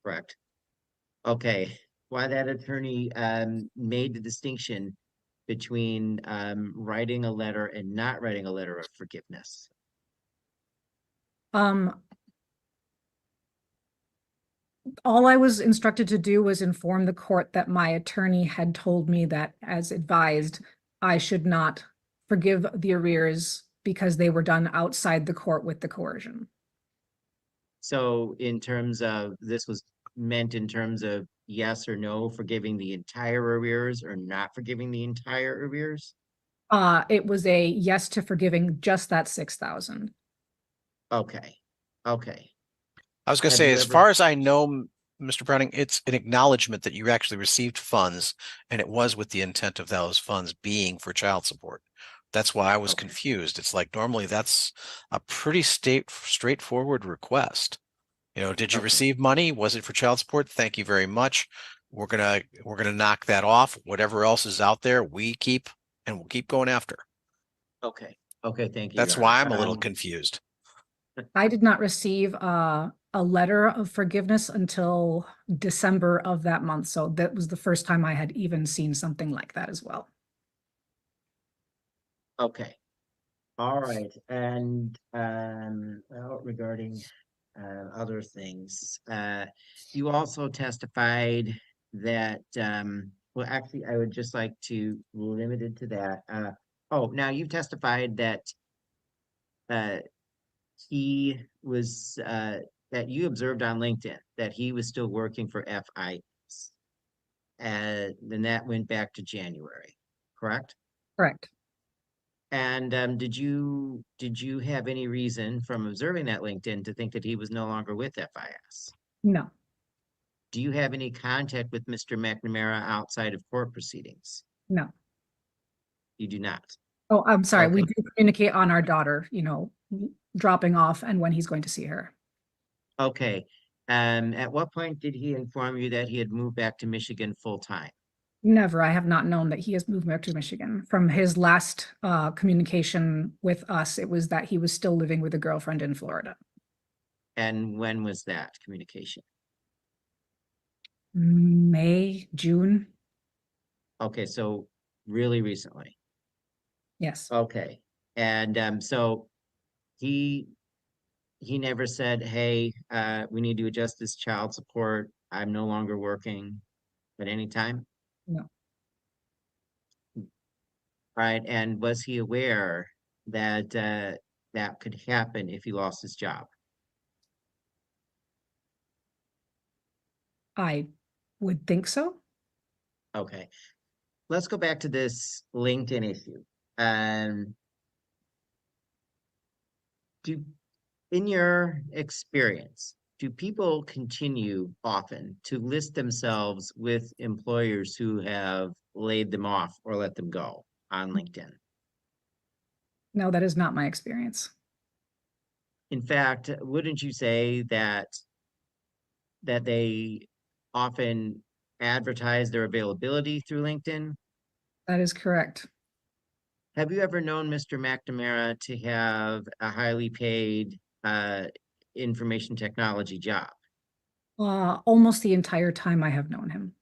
correct? Okay, why that attorney made the distinction between writing a letter and not writing a letter of forgiveness? All I was instructed to do was inform the court that my attorney had told me that, as advised, I should not forgive the arrears because they were done outside the court with the coercion. So in terms of, this was meant in terms of yes or no, forgiving the entire arrears or not forgiving the entire arrears? It was a yes to forgiving just that $6,000. Okay. I was going to say, as far as I know, Mr. Browning, it's an acknowledgement that you actually received funds, and it was with the intent of those funds being for child support. That's why I was confused. It's like, normally that's a pretty straightforward request. You know, did you receive money? Was it for child support? Thank you very much. We're gonna knock that off. Whatever else is out there, we'll keep going after. Okay, thank you. That's why I'm a little confused. I did not receive a letter of forgiveness until December of that month. So that was the first time I had even seen something like that as well. Okay. All right. And well, regarding other things, you also testified that, well, actually, I would just like to limit it to that. Now you testified that he was, that you observed on LinkedIn that he was still working for FIS. And then that went back to January, correct? Correct. And did you have any reason from observing that LinkedIn to think that he was no longer with FIS? No. Do you have any contact with Mr. McNamara outside of court proceedings? No. You do not. Oh, I'm sorry. Okay. We do communicate on our daughter, dropping off and when he's going to see her. Okay. At what point did he inform you that he had moved back to Michigan full time? Never. I have not known that he has moved back to Michigan. From his last communication with us, it was that he was still living with a girlfriend in Florida. And when was that communication? May, June. Okay, so really recently. Yes. Okay. And so he never said, hey, we need to adjust this child support. I'm no longer working at any time? No. Right. And was he aware that that could happen if he lost his job? I would think so. Okay, let's go back to this LinkedIn issue. Do, in your experience, do people continue often to list themselves with employers who have laid them off or let them go on LinkedIn? No, that is not my experience. In fact, wouldn't you say that they often advertise their availability through LinkedIn? That is correct. Have you ever known Mr. McNamara to have a highly paid information technology job? Almost the entire time I have known him.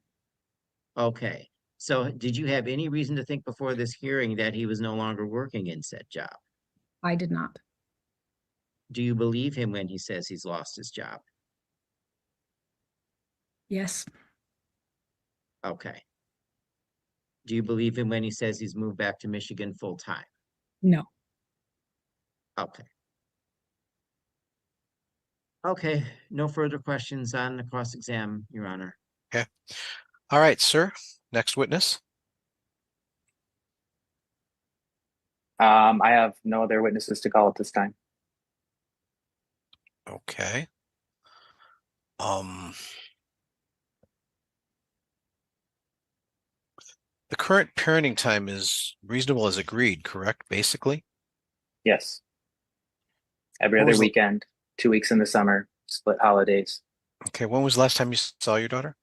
Okay. So did you have any reason to think before this hearing that he was no longer working in said job? I did not. Do you believe him when he says he's lost his job? Yes. Okay. Do you believe him when he says he's moved back to Michigan full time? No. Okay. Okay, no further questions on the cross-exam, Your Honor. Okay. All right, sir. Next witness. I have no other witnesses to call at this time. Okay. The current parenting time is reasonable as agreed, correct, basically? Yes. Every What other was the- weekend, 2 weeks in the summer, split holidays. Okay, when was the last time you saw your daughter?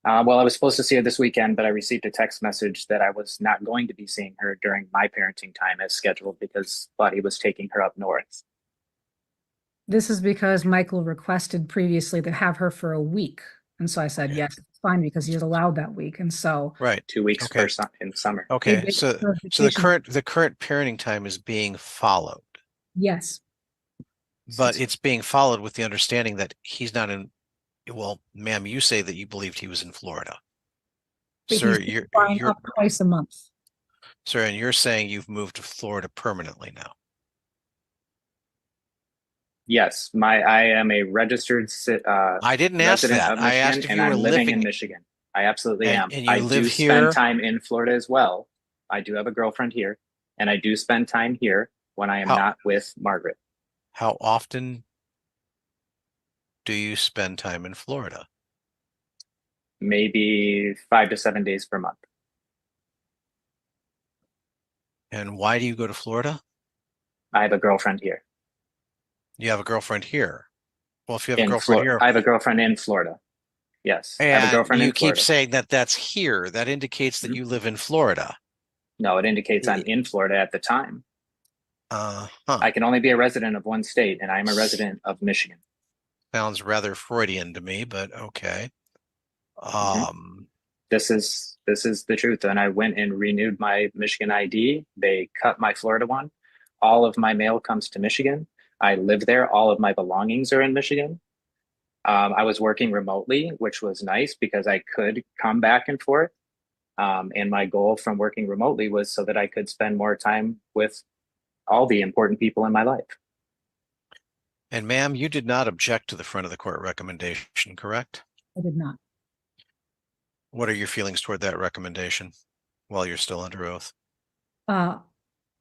Well, I was supposed to see her this weekend, but I received a text message that I was not going to be seeing her during my parenting time as scheduled because Buddy was taking her up north. This is because Michael requested previously to have her for a week. And so I said, yes, it's fine because he's allowed that week. And so Right. 2 weeks Okay. in summer. Okay. They So for so the vacation. current parenting time is being followed, Yes, but it's being followed with the understanding that he's not in. Well, ma'am, you say that you believed he was in Florida. but Sir, he's flying up twice a month. sir, and you're saying you've moved to Florida permanently now. Yes, I am a registered I didn't ask resident that. of I asked Michigan, if and you were I'm living in living, Michigan. I absolutely am. and you I live do here. spend time in Florida as well. I do have a girlfriend here, and I do spend time here when I am not with Margaret. How often do you spend time in Florida? Maybe 5 to 7 days per month. And why do you go to Florida? I have a girlfriend here. You have a girlfriend here. Well, if you have a In girlfriend Florida, here, I have a girlfriend in Florida. Yes, I have a and girlfriend you in keep Florida. saying that that's here, that indicates that Mhm. you live in Florida. No, it indicates I'm in Florida at the time. I can only be a resident of one state, and I'm a resident of Michigan. Sounds rather Freudian to me, but okay. This is the truth. And I went and renewed my Michigan ID. They cut my Florida one. All of my mail comes to Michigan. I live there. All of my belongings are in Michigan. I was working remotely, which was nice because I could come back and forth. And my goal from working remotely was so that I could spend more time with all the important people in my life. And ma'am, you did not object to the front of the court recommendation, correct? I did not. What are your feelings toward that recommendation while you're still under oath? I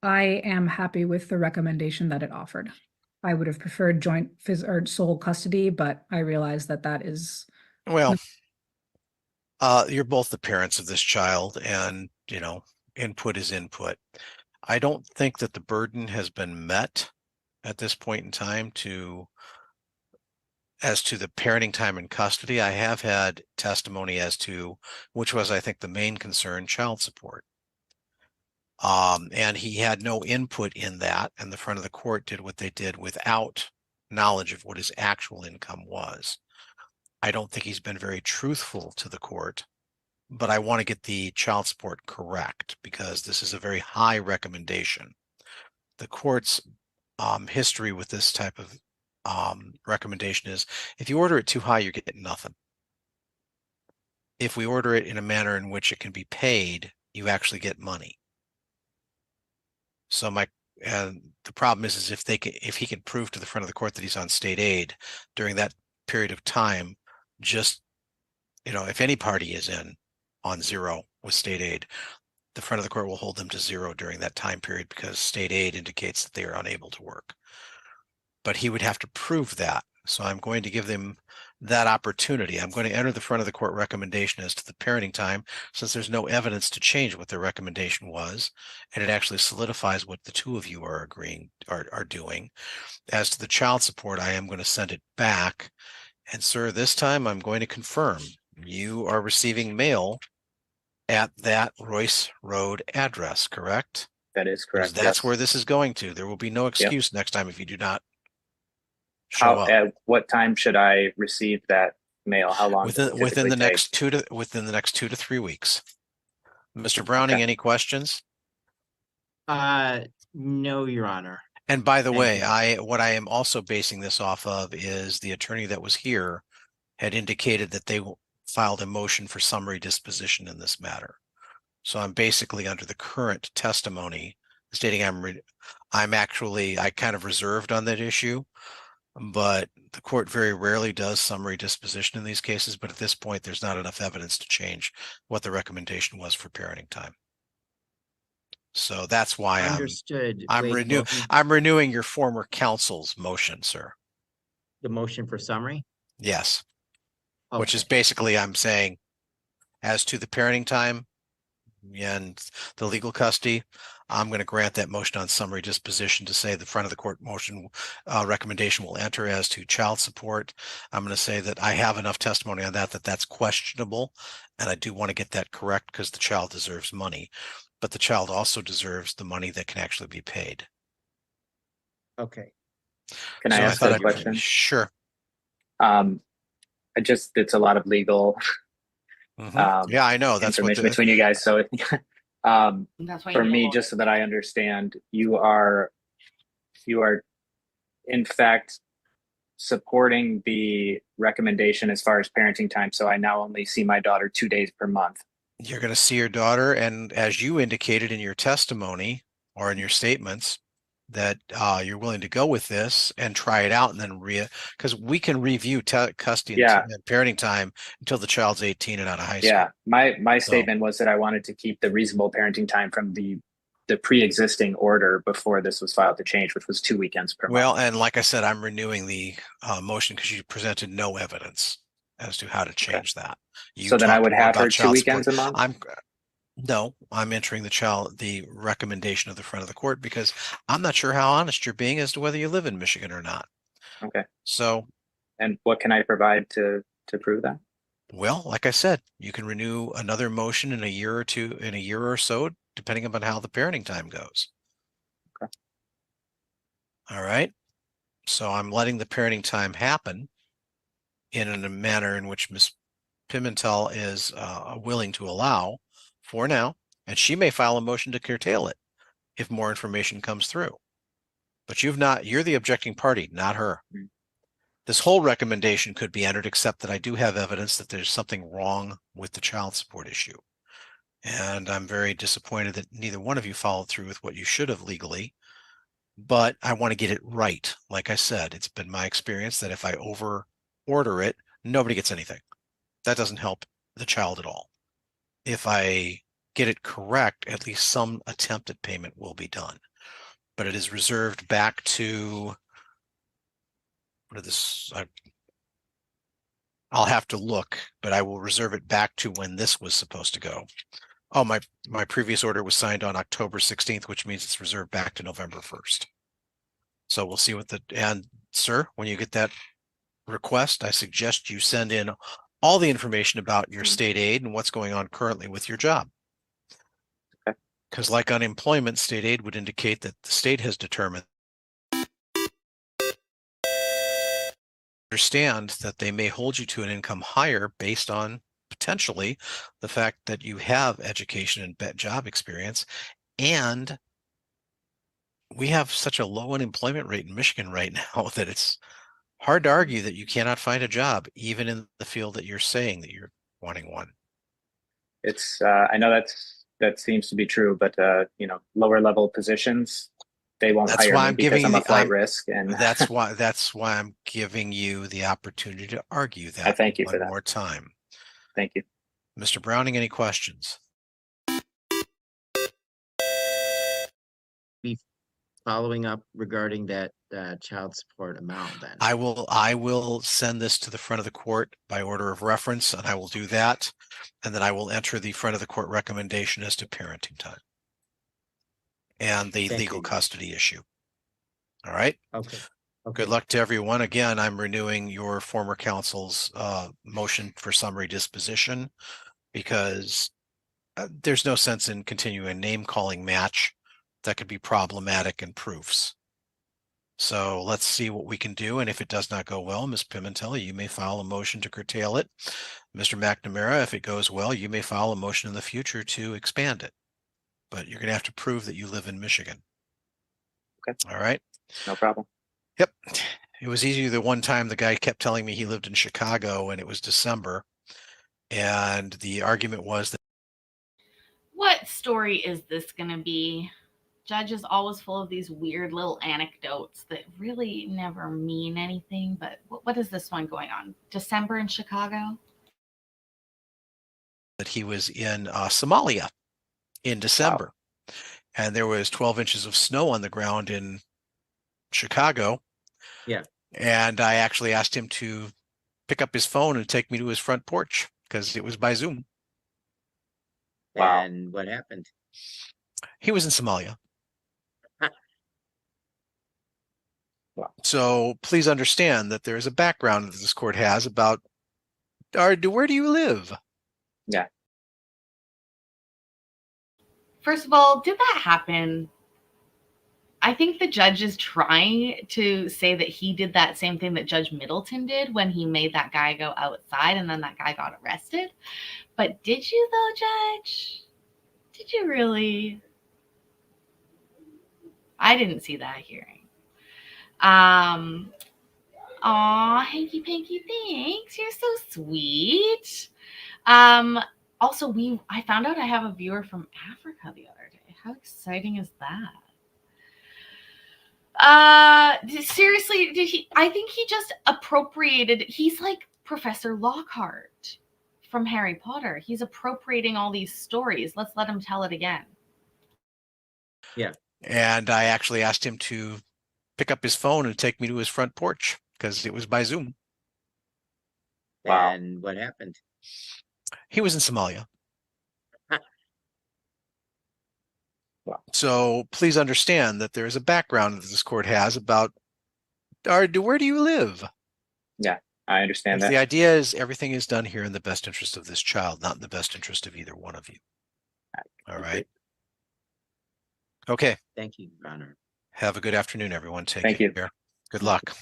am happy with the recommendation that it offered. I would have preferred joint or sole custody, but I realize that that is. Well, you're both the parents of this child, and input is input. I don't think that the burden has been met at this point in time as to the parenting time in custody. I have had testimony as to, which was, I think, the main concern, child support. And he had no input in that, and the front of the court did what they did without knowledge of what his actual income was. I don't think he's been very truthful to the court, but I want to get the child support correct because this is a very high recommendation. The court's history with this type of recommendation is if you order it too high, you're getting nothing. If we order it in a manner in which it can be paid, you actually get money. So my and the problem is if he can prove to the front of the court that he's on state aid during that period of time, just, if any party is in on zero with state aid, the front of the court will hold them to zero during that time period because state aid indicates that they are unable to work. But he would have to prove that. So I'm going to give them that opportunity. I'm going to enter the front of the court recommendation as to the parenting time, since there's no evidence to change what their recommendation was, and it actually solidifies what the two of you are doing. As to the child support, I am going to send it back. And sir, this time I'm going to confirm you are receiving mail at that Royce Road address, correct? That is correct. That's yes. where this is going to. There will be no excuse next time if you do not show up. At what time should I receive that mail? How long? Within the next 2 to 3 weeks. Mr. Browning, Okay. any questions? No, Your Honor. And by the Thank way, you. what I am also basing this off of is the attorney that was here had indicated that they filed a motion for summary disposition in this matter. So I'm basically under the current testimony stating I kind of reserved on that issue, but the court very rarely does summary disposition in these cases. But at this point, there's not enough evidence to change what the recommendation was for parenting time. So that's why Understood. I'm renewing your former counsel's motion, sir. The motion for summary? Yes. Which is Okay. basically I'm saying, as to the parenting time and the legal custody, I'm going to grant that motion on summary disposition to say the front of the court motion recommendation will enter. As to child support, I'm going to say that I have enough testimony on that's questionable, and I do want to get that correct because the child deserves money, but the child also deserves the money that can actually be paid. Okay. Can I ask a question? Sure. It's a lot of legal yeah, I know that's information between you guys. So That's why for me, just so that I understand, you are in fact supporting the recommendation as far as parenting time. So I now only see my daughter 2 days per month. You're going to see your daughter, and as you indicated in your testimony or in your statements, that you're willing to go with this and try it out, and then because we can review custody and parenting time until the child's 18 and out of high school. Yeah, my statement was that I wanted to keep the reasonable parenting time from the pre-existing order before this was filed to change, which was 2 weekends per month. Well, and like I said, I'm renewing the motion because you presented no evidence as to how to change that. So then I would have her 2 weekends a month? No, I'm entering the recommendation of the front of the court because I'm not sure how honest you're being as to whether you live in Michigan or not. Okay. So. And what can I provide to prove that? Well, like I said, you can renew another motion in a year or so, depending upon how the parenting time goes. Okay. All right. So I'm letting the parenting time happen in a manner in which Ms. Pimentel is willing to allow for now, and she may file a motion to curtail it if more information comes through. But you're the objecting party, not her. Mm-hmm. This whole recommendation could be entered, except that I do have evidence that there's something wrong with the child support issue. And I'm very disappointed that neither one of you followed through with what you should have legally, but I want to get it right. Like I said, it's been my experience that if I over order it, nobody gets anything. That doesn't help the child at all. If I get it correct, at least some attempt at payment will be done. But it is reserved back to, I'll have to look, but I will reserve it back to when this was supposed to go. Oh, my previous order was signed on October 16th, which means it's reserved back to November 1st. So we'll see and sir, when you get that request, I suggest you send in all the information about your state aid and what's going on currently with your job. Okay. Because like unemployment, state aid would indicate that the state has determined, understand that they may hold you to an income higher based on potentially the fact that you have education and job experience. And we have such a low unemployment rate in Michigan right now that it's hard to argue that you cannot find a job, even in the field that you're saying that you're wanting one. It's I know that seems to be true, but lower level positions, they won't That's hire why me I'm because giving I'm you a flight risk. And that's why I'm giving you the opportunity to argue that I thank you for one that. more time. Thank you. Mr. Browning, any questions? Be following up regarding that child support amount then. I will send this to the front of the court by order of reference, and I will do that. And then I will enter the front of the court recommendation as to parenting time and the Thank legal you. custody issue. All right. Okay. Good luck to everyone. Again, I'm renewing your former counsel's motion for summary disposition because there's no sense in continuing a name calling match that could be problematic in proofs. So let's see what we can do. And if it does not go well, Ms. Pimentel, you may file a motion to curtail it. Mr. McNamara, if it goes well, you may file a motion in the future to expand it. But you're going to have to prove that you live in Michigan. Okay. All right. No problem. Yep. It was easy the one time the guy kept telling me he lived in Chicago and it was December. And the argument was that. What story is this going to be? Judge is always full of these weird little anecdotes that really never mean anything. But what is this one going on? December in Chicago? That he was in Somalia in December. Wow. And there was 12 inches of snow on the ground in Chicago. Yeah. And I actually asked him to pick up his phone and take me to his front porch because it was by Zoom. Wow. And what happened? He was in Somalia. Wow. So please understand that there is a background that this court has about where do you live? Yeah. First of all, did that happen? I think the judge is trying to say that he did that same thing that Judge Middleton did when he made that guy go outside and then that guy got arrested. But did you though, Judge? Did you really? I didn't see that hearing. Aw, hanky panky, thanks. You're so sweet. Also, I found out I have a viewer from Africa the other day. How exciting is that? Seriously, I think he just appropriated. He's like Professor Lockhart from Harry Potter. He's appropriating all these stories. Let's let him tell it again. Yeah. And I actually asked him to pick up his phone and take me to his front porch because it was by Zoom. Wow. And what happened? He was in Somalia. Wow. So please understand that there is a background that this court has about where do you live? Yeah, I understand that. The idea is everything is done here in the best interest of this child, not in the best interest of either one of you. All right. Okay. Thank you, Your Honor. Have a good afternoon, everyone. Thank you. Care. Good luck.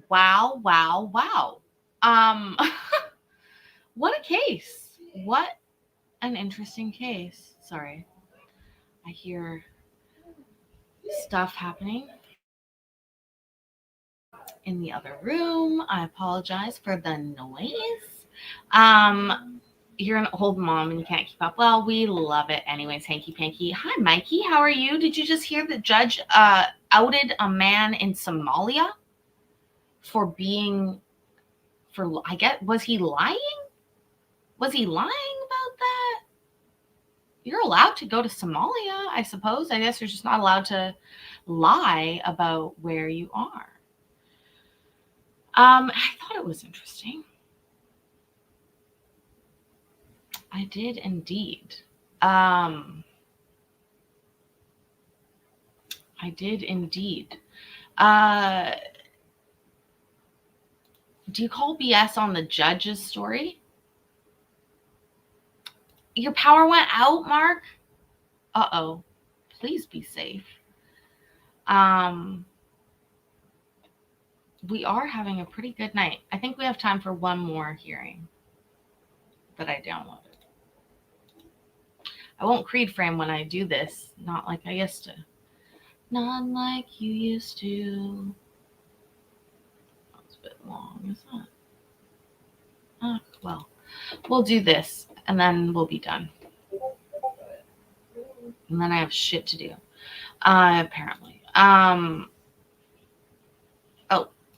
Wow. What a case. What an interesting case. Sorry. I hear stuff happening in the other room. I apologize for the noise. You're an old mom and you can't keep up. Well, we love it anyways, hanky panky. Hi, Mikey. How are you? Did you just hear the judge outed a man in Somalia I guess, was he lying? Was he lying about that? You're allowed to go to Somalia, I suppose. I guess you're just not allowed to lie about where you are. I thought it was interesting. I did indeed. Do you call BS on the judge's story? Your power went out, Mark? Uh-oh. Please be safe. We are having a pretty good night. I think we have time for one more hearing that I downloaded. I won't creed frame when I do this. Not like I used to. Not like you used to. That's a bit long, isn't it? Well, we'll do this and then we'll be done. And then I have shit to do, apparently. Oh,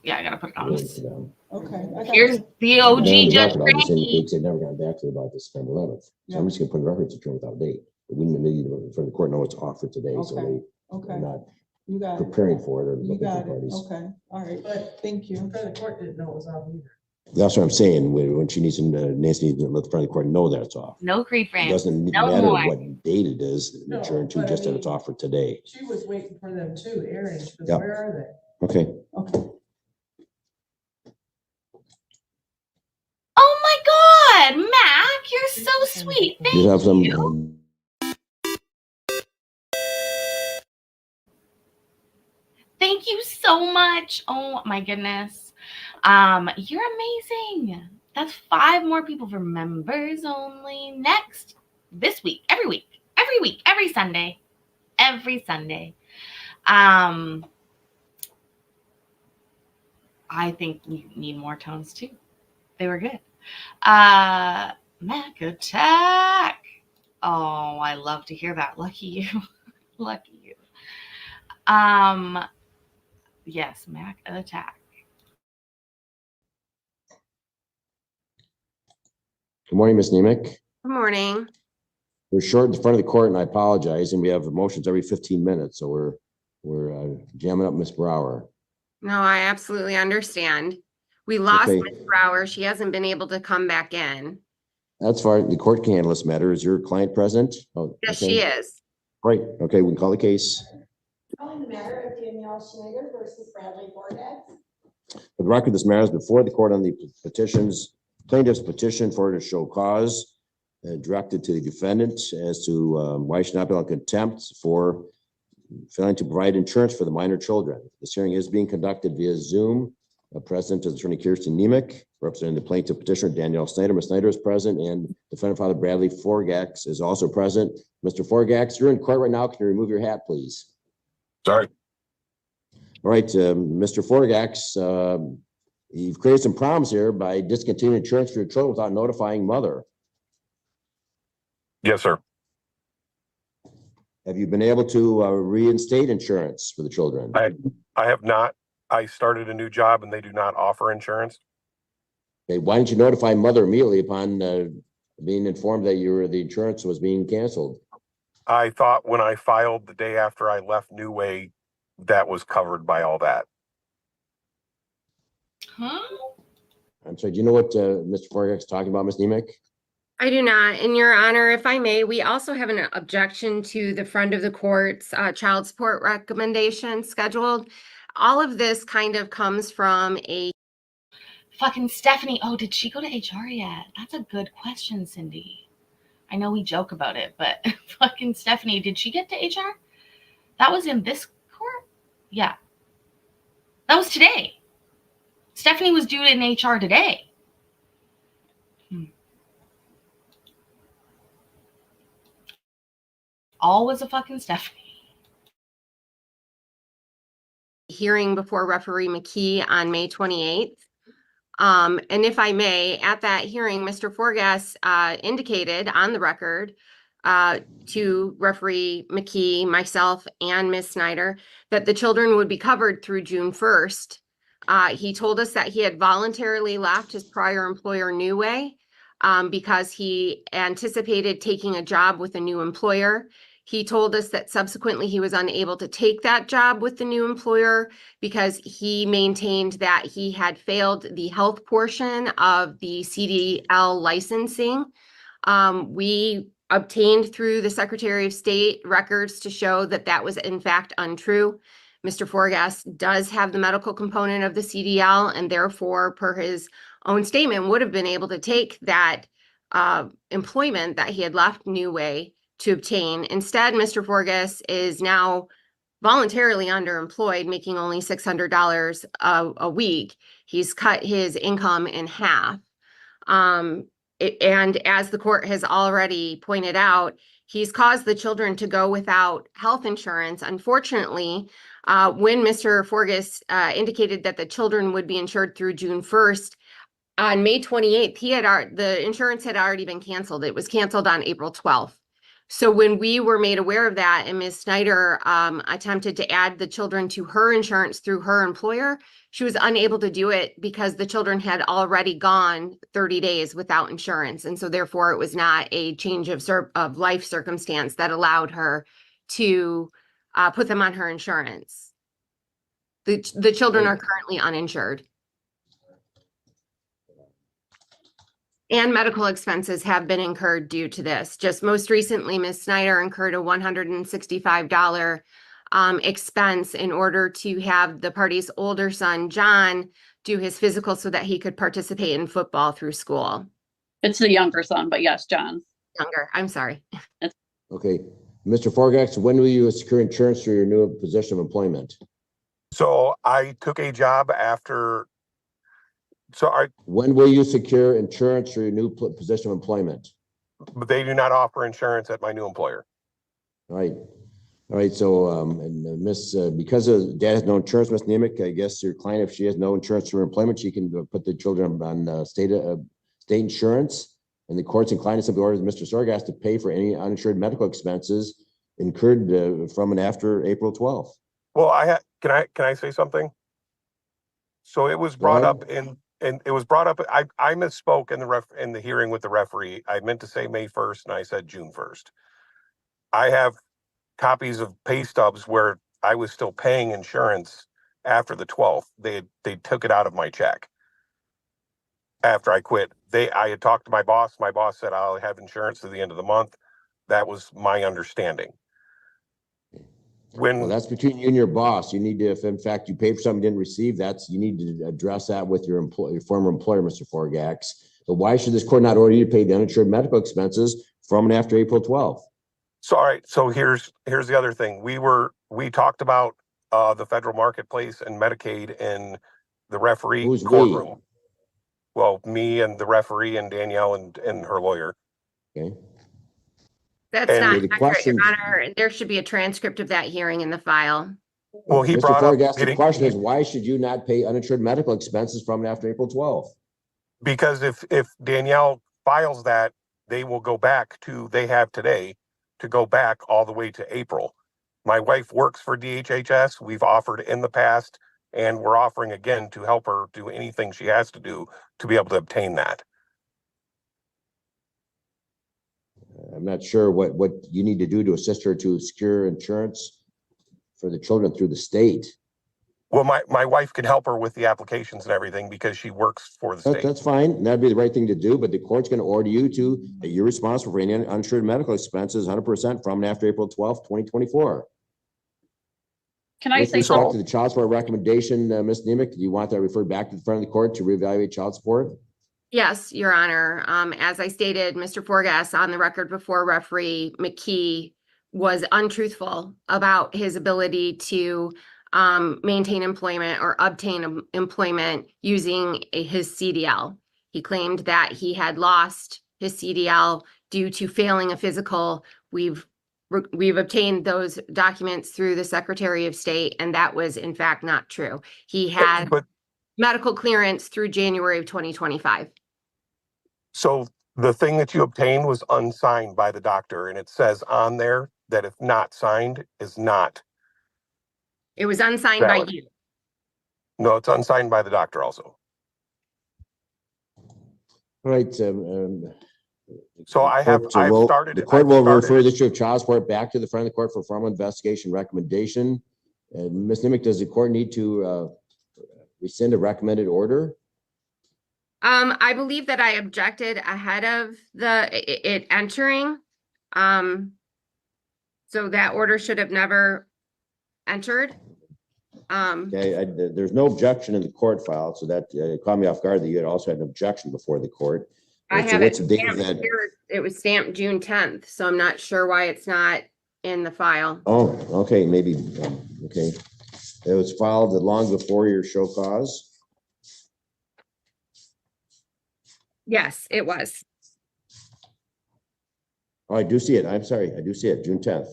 yeah, I gotta put it on. Okay. Here's the OG Judge Just Frankie. indicates they never got back to about the September 11th. So I'm just gonna put a reference to without date. We need for the court know it's offered today, so Okay. they're Okay. not You got it. preparing for it or You looking for got it. parties. Okay. All right. But thank you. The court didn't know it was off either. That's what I'm saying. When she needs to, Nancy needs to let the front of the court know that it's off. No creep It frames. doesn't No matter more. what date it is, No, adjourned to, but I just that mean- it's offered today. She was waiting for them too, to arrange, because Yep. where are they? Okay. Okay. Oh my God, Mac, you're so sweet. Thank You have some. you. Thank you so much. Oh my goodness. You're amazing. That's 5 more people for members only. Next, this week, every Sunday. Every Sunday. I think we need more tones too. They were good. Mac Attack. Oh, I love to hear that. Lucky you. Lucky you. Yes, Mac Attack. Good morning, Ms. Nemec. Good morning. We're short in front of the court, and I apologize. And we have motions every 15 minutes, so we're jamming up Ms. Brower. No, I absolutely understand. We lost Okay. Ms. Brower. She hasn't been able to come back in. That's fine. The court can handle this matter. Is your client present? Oh, Yes, okay. she is. Right. Okay, we can call the case. Calling the matter of Danielle Schneider versus Bradley Bordex. For the record, this matter is before the court on the plaintiff's petition for her to show cause directed to the defendant as to why she not be on contempt for failing to provide insurance for the minor children. This hearing is being conducted via Zoom. Present is Attorney Kirsten Nemec, representing the plaintiff petitioner Danielle Schneider. Ms. Schneider is present, and defendant Father Bradley Forgax is also present. Mr. Forgax, you're in court right now. Can you remove your hat, please? Sorry. All right, Mr. Forgax, you've created some problems here by discontinuing insurance for your children without notifying mother. Yes, sir. Have you been able to reinstate insurance for the children? I have not. I started a new job and they do not offer insurance. Okay, why didn't you notify mother immediately upon being informed that the insurance was being canceled? I thought when I filed the day after I left New Way, that was covered by all that. Huh? I'm sorry, do you know what Mr. Forgax is talking about, Ms. Nemec? I do not. In your honor, if I may, we also have an objection to the friend of the court's child support recommendation scheduled. All of this kind of comes from a Fucking Stephanie. Oh, did she go to HR yet? That's a good question, Cindy. I know we joke about it, but fucking Stephanie, did she get to HR? That was in this court? Yeah. That was today. Stephanie was due in HR today. All was a fucking Stephanie. hearing before referee McKee on May 28th. And if I may, at that hearing, Mr. Forgas indicated on the record to referee McKee, myself, and Ms. Snyder that the children would be covered through June 1st. He told us that he had voluntarily left his prior employer New Way because he anticipated taking a job with a new employer. He told us that subsequently he was unable to take that job with the new employer because he maintained that he had failed the health portion of the CDL licensing. We obtained through the Secretary of State records to show that that was in fact untrue. Mr. Forgas does have the medical component of the CDL and therefore, per his own statement, would have been able to take that employment that he had left New Way to obtain. Instead, Mr. Forgas is now voluntarily underemployed, making only $600 a week. He's cut his income in half. And as the court has already pointed out, he's caused the children to go without health insurance. Unfortunately, when Mr. Forgas indicated that the children would be insured through June 1st, On May 28th, the insurance had already been canceled. It was canceled on April 12th. So when we were made aware of that and Ms. Snyder attempted to add the children to her insurance through her employer, she was unable to do it because the children had already gone 30 days without insurance. And so therefore it was not a change of life circumstance that allowed her to put them on her insurance. The children are currently uninsured. And medical expenses have been incurred due to this. Just most recently, Ms. Snyder incurred a $165 expense in order to have the party's older son, John, do his physical so that he could participate in football through school. It's the younger son, but yes, John. Younger, I'm sorry. Okay, Mr. Forgax, when will you secure insurance for your new position of employment? So I took a job after. When will you secure insurance for your new position of employment? But they do not offer insurance at my new employer. All right. So, because dad has no insurance, Ms. Nemec, I guess your client, if she has no insurance for employment, she can put the children on state insurance. And the court's inclined to simply order Mr. Sorgas to pay for any uninsured medical expenses incurred from and after April 12th. Well, can I say something? So it was brought up and it was brought up. I misspoke in the hearing with the referee. I meant to say May 1st and I said June 1st. I have copies of pay stubs where I was still paying insurance after the 12th. They took it out of my check after I quit. I had talked to my boss. My boss said I'll have insurance to the end of the month. That was my understanding. Well, that's between you and your boss. You need to, if in fact you paid for something you didn't receive, you need to address that with your former employer, Mr. Forgax. But why should this court not order you to pay the uninsured medical expenses from and after April 12th? So, all right. So here's the other thing. We talked about the federal marketplace and Medicaid in the referee courtroom. We? Well, me and the referee and Danielle and her lawyer. Okay. That's not accurate, Your Honor. There should be a transcript of that hearing in the file. Well, he Mr. brought Forgax, up the question is, why should you not pay uninsured medical expenses from and after April 12th? Because if Danielle files that, they will go back to, they have today to go back all the way to April. My wife works for DHHS. We've offered in the past, and we're offering again to help her do anything she has to do to be able to obtain that. I'm not sure what you need to do to assist her to secure insurance for the children through the state. Well, my wife can help her with the applications and everything because she works for the state. That's fine. That'd be the right thing to do, but the court's going to order you to, you're responsible for any uninsured medical expenses 100% from and after April 12th, 2024. Can I say something? To the child support recommendation, Ms. Nemec, do you want that referred back to the front of the court to reevaluate child support? Yes, Your Honor. As I stated, Mr. Forgas on the record before referee McKee was untruthful about his ability to maintain employment or obtain employment using his CDL. He claimed that he had lost his CDL due to failing a physical. We've obtained those documents through the Secretary of State, and that was in fact not true. He had medical clearance through January of 2025. So the thing that you obtained was unsigned by the doctor, and it says on there that if not signed is not. It was unsigned by you. No, it's unsigned by the doctor also. All right. So I've started. The court will refer the issue of child support back to the front of the court for formal investigation recommendation. And Ms. Nemec, does the court need to rescind a recommended order? I believe that I objected ahead of it entering. So that order should have never entered. Okay, there's no objection in the court file, so that caught me off guard that you had also had an objection before the court. I have it stamped here. It was stamped June 10th, so I'm not sure why it's not in the file. Oh, okay, maybe, okay. It was filed long before your show cause. Yes, it was. Oh, I do see it. I'm sorry. I do see it. June 10th.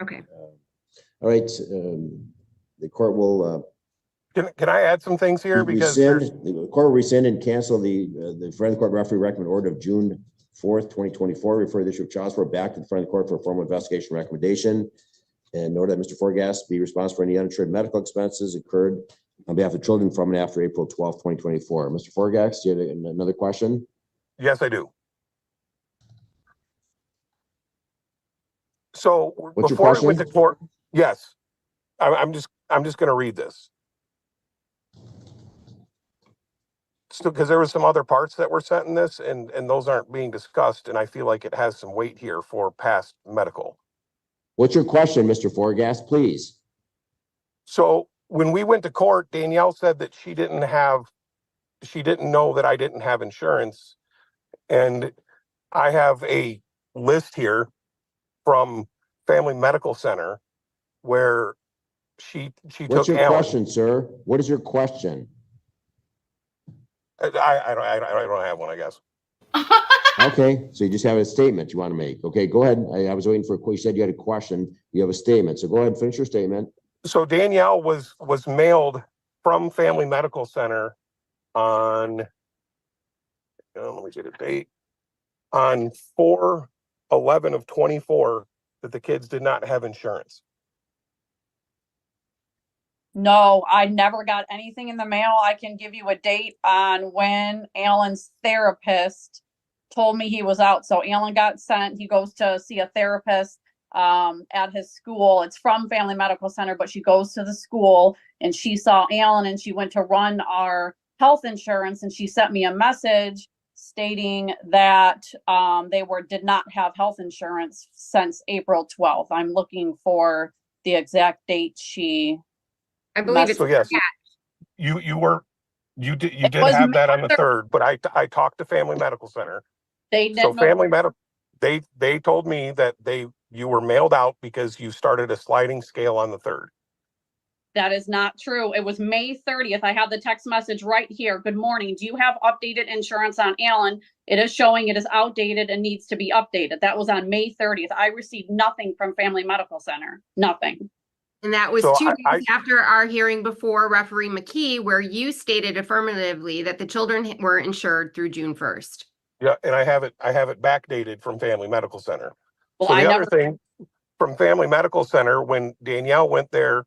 Okay. All right. The court will Can I add some things here? Because the court will rescind and cancel the front of the court referee recommend order of June 4th, 2024. Refer the issue of child support back to the front of the court for a formal investigation recommendation. And note that Mr. Forgas be responsible for any uninsured medical expenses incurred on behalf of children from and after April 12th, 2024. Mr. Forgas, do you have another question? Yes, I do. So What's before your we went to question? court, yes, I'm just going to read this. So, because there was some other parts that were sent in this, and those aren't being discussed, and I feel like it has some weight here for past medical. What's your question, Mr. Forgas, please? So when we went to court, Danielle said that she didn't know that I didn't have insurance, and I have a list here from Family Medical Center where she What's took your Alan. question, sir? What is your question? I don't have one, I guess. Okay, so you just have a statement you want to make. Okay, go ahead. I was waiting for, you said you had a question. You have a statement. So go ahead and finish your statement. So Danielle was mailed from Family Medical Center on, let me get a date, on 4/11/24 that the kids did not have insurance. No, I never got anything in the mail. I can give you a date on when Alan's therapist told me he was out. So Alan got sent. He goes to see a therapist at his school. It's from Family Medical Center, but she goes to the school and she saw Alan and she went to run our health insurance and she sent me a message stating that they did not have health insurance since April 12th. I'm looking for the exact date I believe it's so. Yes, you did have that on the 3rd, but I talked to Family Medical Center. They didn't know. Family Medical, they told me that you were mailed out because you started a sliding scale on the 3rd. That is not true. It was May 30th. I have the text message right here. Good morning. Do you have updated insurance on Alan? It is showing it is outdated and needs to be updated. That was on May 30th. I received nothing from Family Medical Center. Nothing. And that was 2 days after our hearing before referee McKee, where you stated affirmatively that the children were insured through June 1st. Yeah, and I have it backdated from Family Medical Center. Well, so the other thing from Family Medical Center, when Danielle went there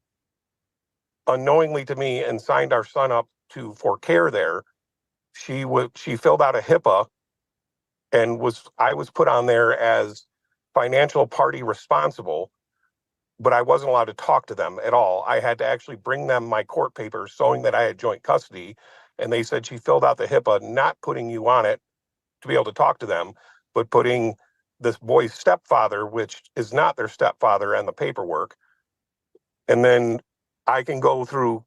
unknowingly to me and signed our son up for care there, she filled out a HIPAA and I was put on there as financial party responsible, but I wasn't allowed to talk to them at all. I had to actually bring them my court papers showing that I had joint custody, and they said she filled out the HIPAA, not putting you on it to be able to talk to them, but putting this boy's stepfather, which is not their stepfather, and the paperwork. And then I can go through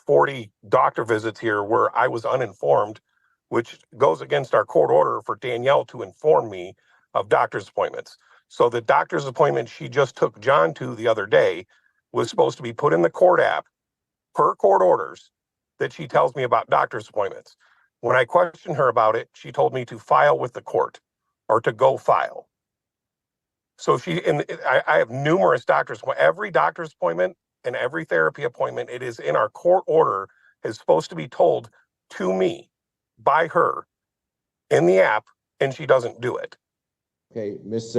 40 doctor visits here where I was uninformed, which goes against our court order for Danielle to inform me of doctor's appointments. So the doctor's appointment she just took John to the other day was supposed to be put in the court app per court orders that she tells me about doctor's appointments. When I questioned her about it, she told me to file with the court or to go file. So I have numerous doctors, every doctor's appointment and every therapy appointment, it is in our court order, is supposed to be told to me by her in the app, and she doesn't do it. Okay, Miss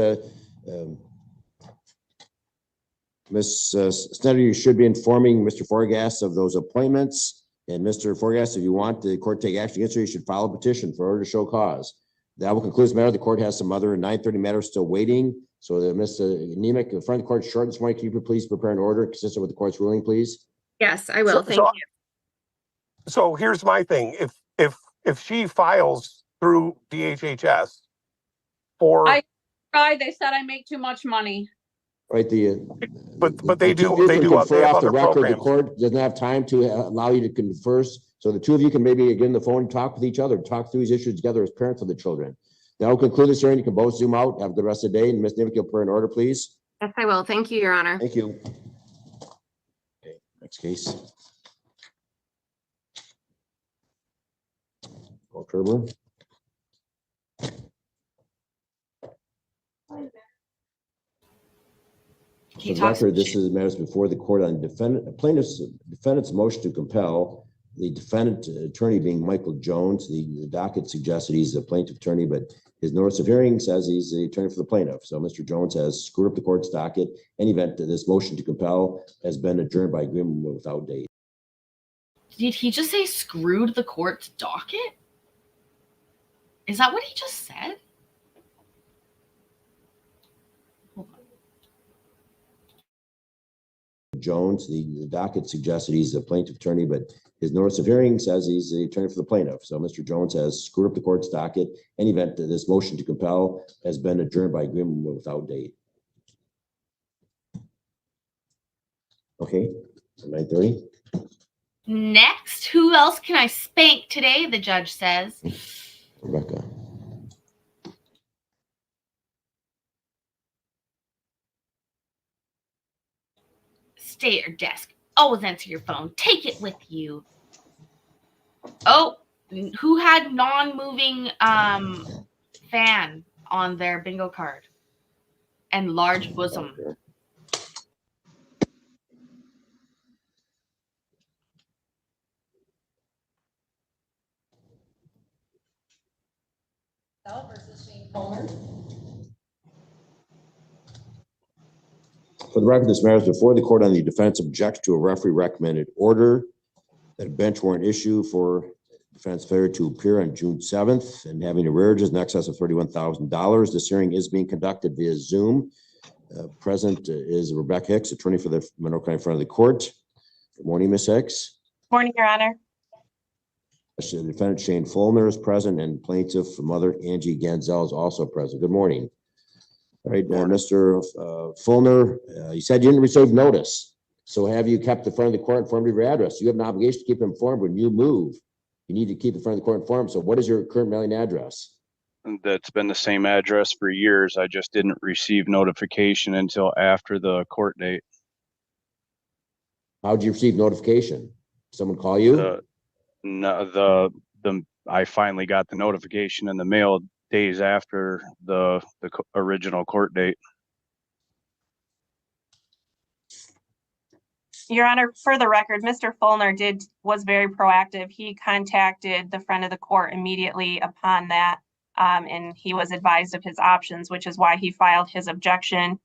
Snyder, you should be informing Mr. Forgas of those appointments. And Mr. Forgas, if you want the court to take action against her, you should file a petition for order to show cause. That will conclude this matter. The court has some other 9:30 matters still waiting. So that Ms. Nemec, the front of the court short this morning. Can you please prepare an order consistent with the court's ruling, please? Yes, I will. Thank you. So here's my thing. If she files through DHHS I tried, they said I make too much money. Right, but they do confer off the record. programs. The court doesn't have time to allow you to converse. So the two of you can maybe get on the phone and talk with each other, talk through these issues together as parents of the children. Now we'll conclude this hearing. You can both zoom out. Have a good rest of the day. And Ms. Nemec, you'll prepare an order, please. Yes, I will. Thank you, Your Honor. Thank you. Okay, next case. Paul Kerber. For the record, this is matters before the court on defendant's motion to compel. The defendant attorney being Michael Jones. The docket suggests that he's a plaintiff attorney, but his notice of hearing says he's the attorney for the plaintiff. So Mr. Jones has screwed up the court's docket. In any event, this motion to compel has been adjourned by agreement without date. Did he just say screwed the court's docket? Is that what he just said? Jones, the docket suggests that he's a plaintiff attorney, but his notice of hearing says he's the attorney for the plaintiff. So Mr. Jones has screwed up the court's docket. In any event, this motion to compel has been adjourned by agreement without date. Okay, 9:30. Next, who else can I spank today? The judge says. Rebecca. Stay at your desk. Always answer your phone. Take it with you. Oh, who had non-moving fan on their bingo card? And large bosom. Versus Shane Palmer. For the record, this matters before the court on the defense objects to a referee recommended order that a bench warrant issue for defense failure to appear on June 7th and having arrearages in excess of $31,000. This hearing is being conducted via Zoom. Present is Rebecca Hicks, attorney for the Monroe County front of the court. Good morning, Ms. Hicks. Morning, Your Honor. The defendant Shane Fulner is present, and plaintiff mother Angie Ganzel is also present. Good morning. All right, Mr. Fulner, you said you didn't receive notice. So have you kept the front of the court informed of your address? You have an obligation to keep informed when you move. You need to keep the front of the court informed. So what is your current mailing address? That's been the same address for years. I just didn't receive notification until after the court date. How did you receive notification? Someone call you? I finally got the notification in the mail days after the original court date. Your Honor, for the record, Mr. Fulner was very proactive. He contacted the front of the court immediately upon that, and he was advised of his options, which is why he filed his objection.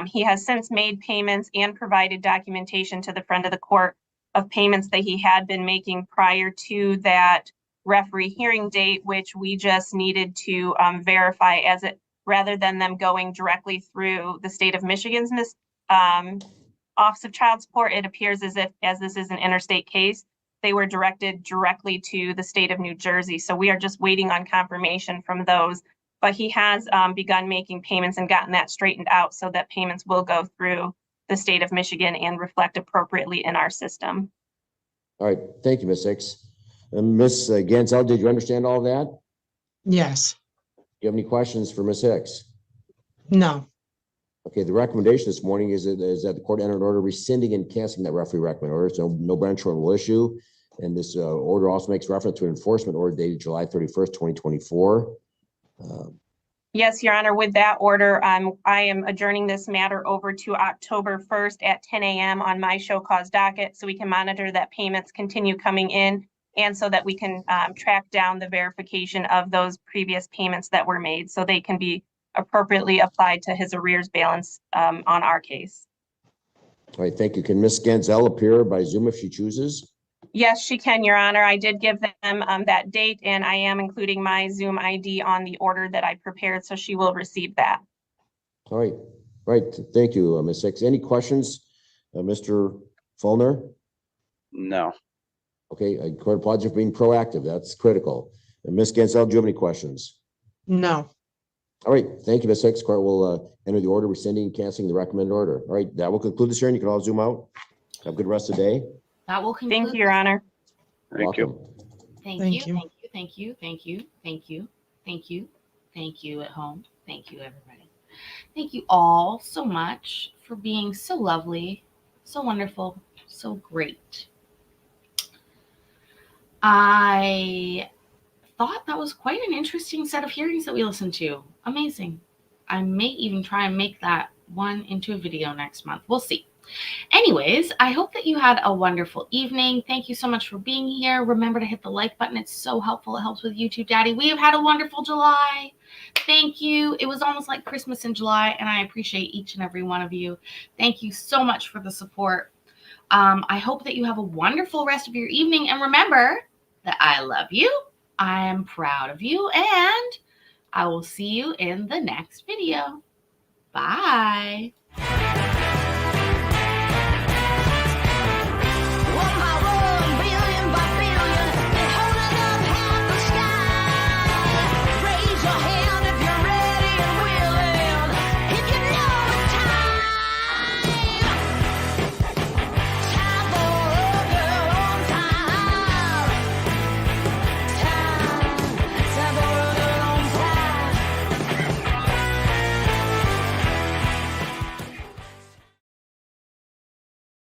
He has since made payments and provided documentation to the front of the court of payments that he had been making prior to that referee hearing date, which we just needed to verify as it, rather than them going directly through the state of Michigan's Office of Child Support. It appears as if, as this is an interstate case, they were directed directly to the state of New Jersey. So we are just waiting on confirmation from those. But he has begun making payments and gotten that straightened out so that payments will go through the state of Michigan and reflect appropriately in our system. All right, thank you, Ms. Hicks. Ms. Ganzel, did you understand all of that? Yes. Do you have any questions for Ms. Hicks? No. Okay, the recommendation this morning is that the court enter an order rescinding and canceling that referee recommended order. So no bench warrant will issue. And this order also makes reference to an enforcement order dated July 31st, 2024. Yes, Your Honor, with that order, I am adjourning this matter over to October 1st at 10 a.m. on my show cause docket so we can monitor that payments continue coming in and so that we can track down the verification of those previous payments that were made so they can be appropriately applied to his arrears balance on our case. All right, thank you. Can Ms. Ganzel appear by Zoom if she chooses? Yes, she can, Your Honor. I did give them that date, and I am including my Zoom ID on the order that I prepared, so she will receive that. All right. All right. Thank you, Ms. Hicks. Any questions, Mr. Fulner? No. Okay, court applauds you for being proactive. That's critical. And Ms. Ganzel, do you have any questions? No. All right. Thank you, Ms. Hicks. Court will enter the order rescinding and canceling the recommended order. All right. That will conclude this hearing. You can all Zoom out. Have a good rest of the day. That will conclude. Thank you, Your Honor. Thank you. Thank you. Thank you. Thank you. Thank you. Thank you. Thank you. Thank you at home. Thank you, everybody. Thank you all so much for being so lovely, so wonderful, so great. I thought that was quite an interesting set of hearings that we listened to. Amazing. I may even try and make that one into a video next month. We'll see. Anyways, I hope that you had a wonderful evening. Thank you so much for being here. Remember to hit the like button. It's so helpful. It helps with YouTube Daddy. We have had a wonderful July. Thank you. It was almost like Christmas in July, and I appreciate each and every one of you. Thank you so much for the support. I hope that you have a wonderful rest of your evening. And remember that I love you. I am proud of you. And I will see you in the next video. Bye.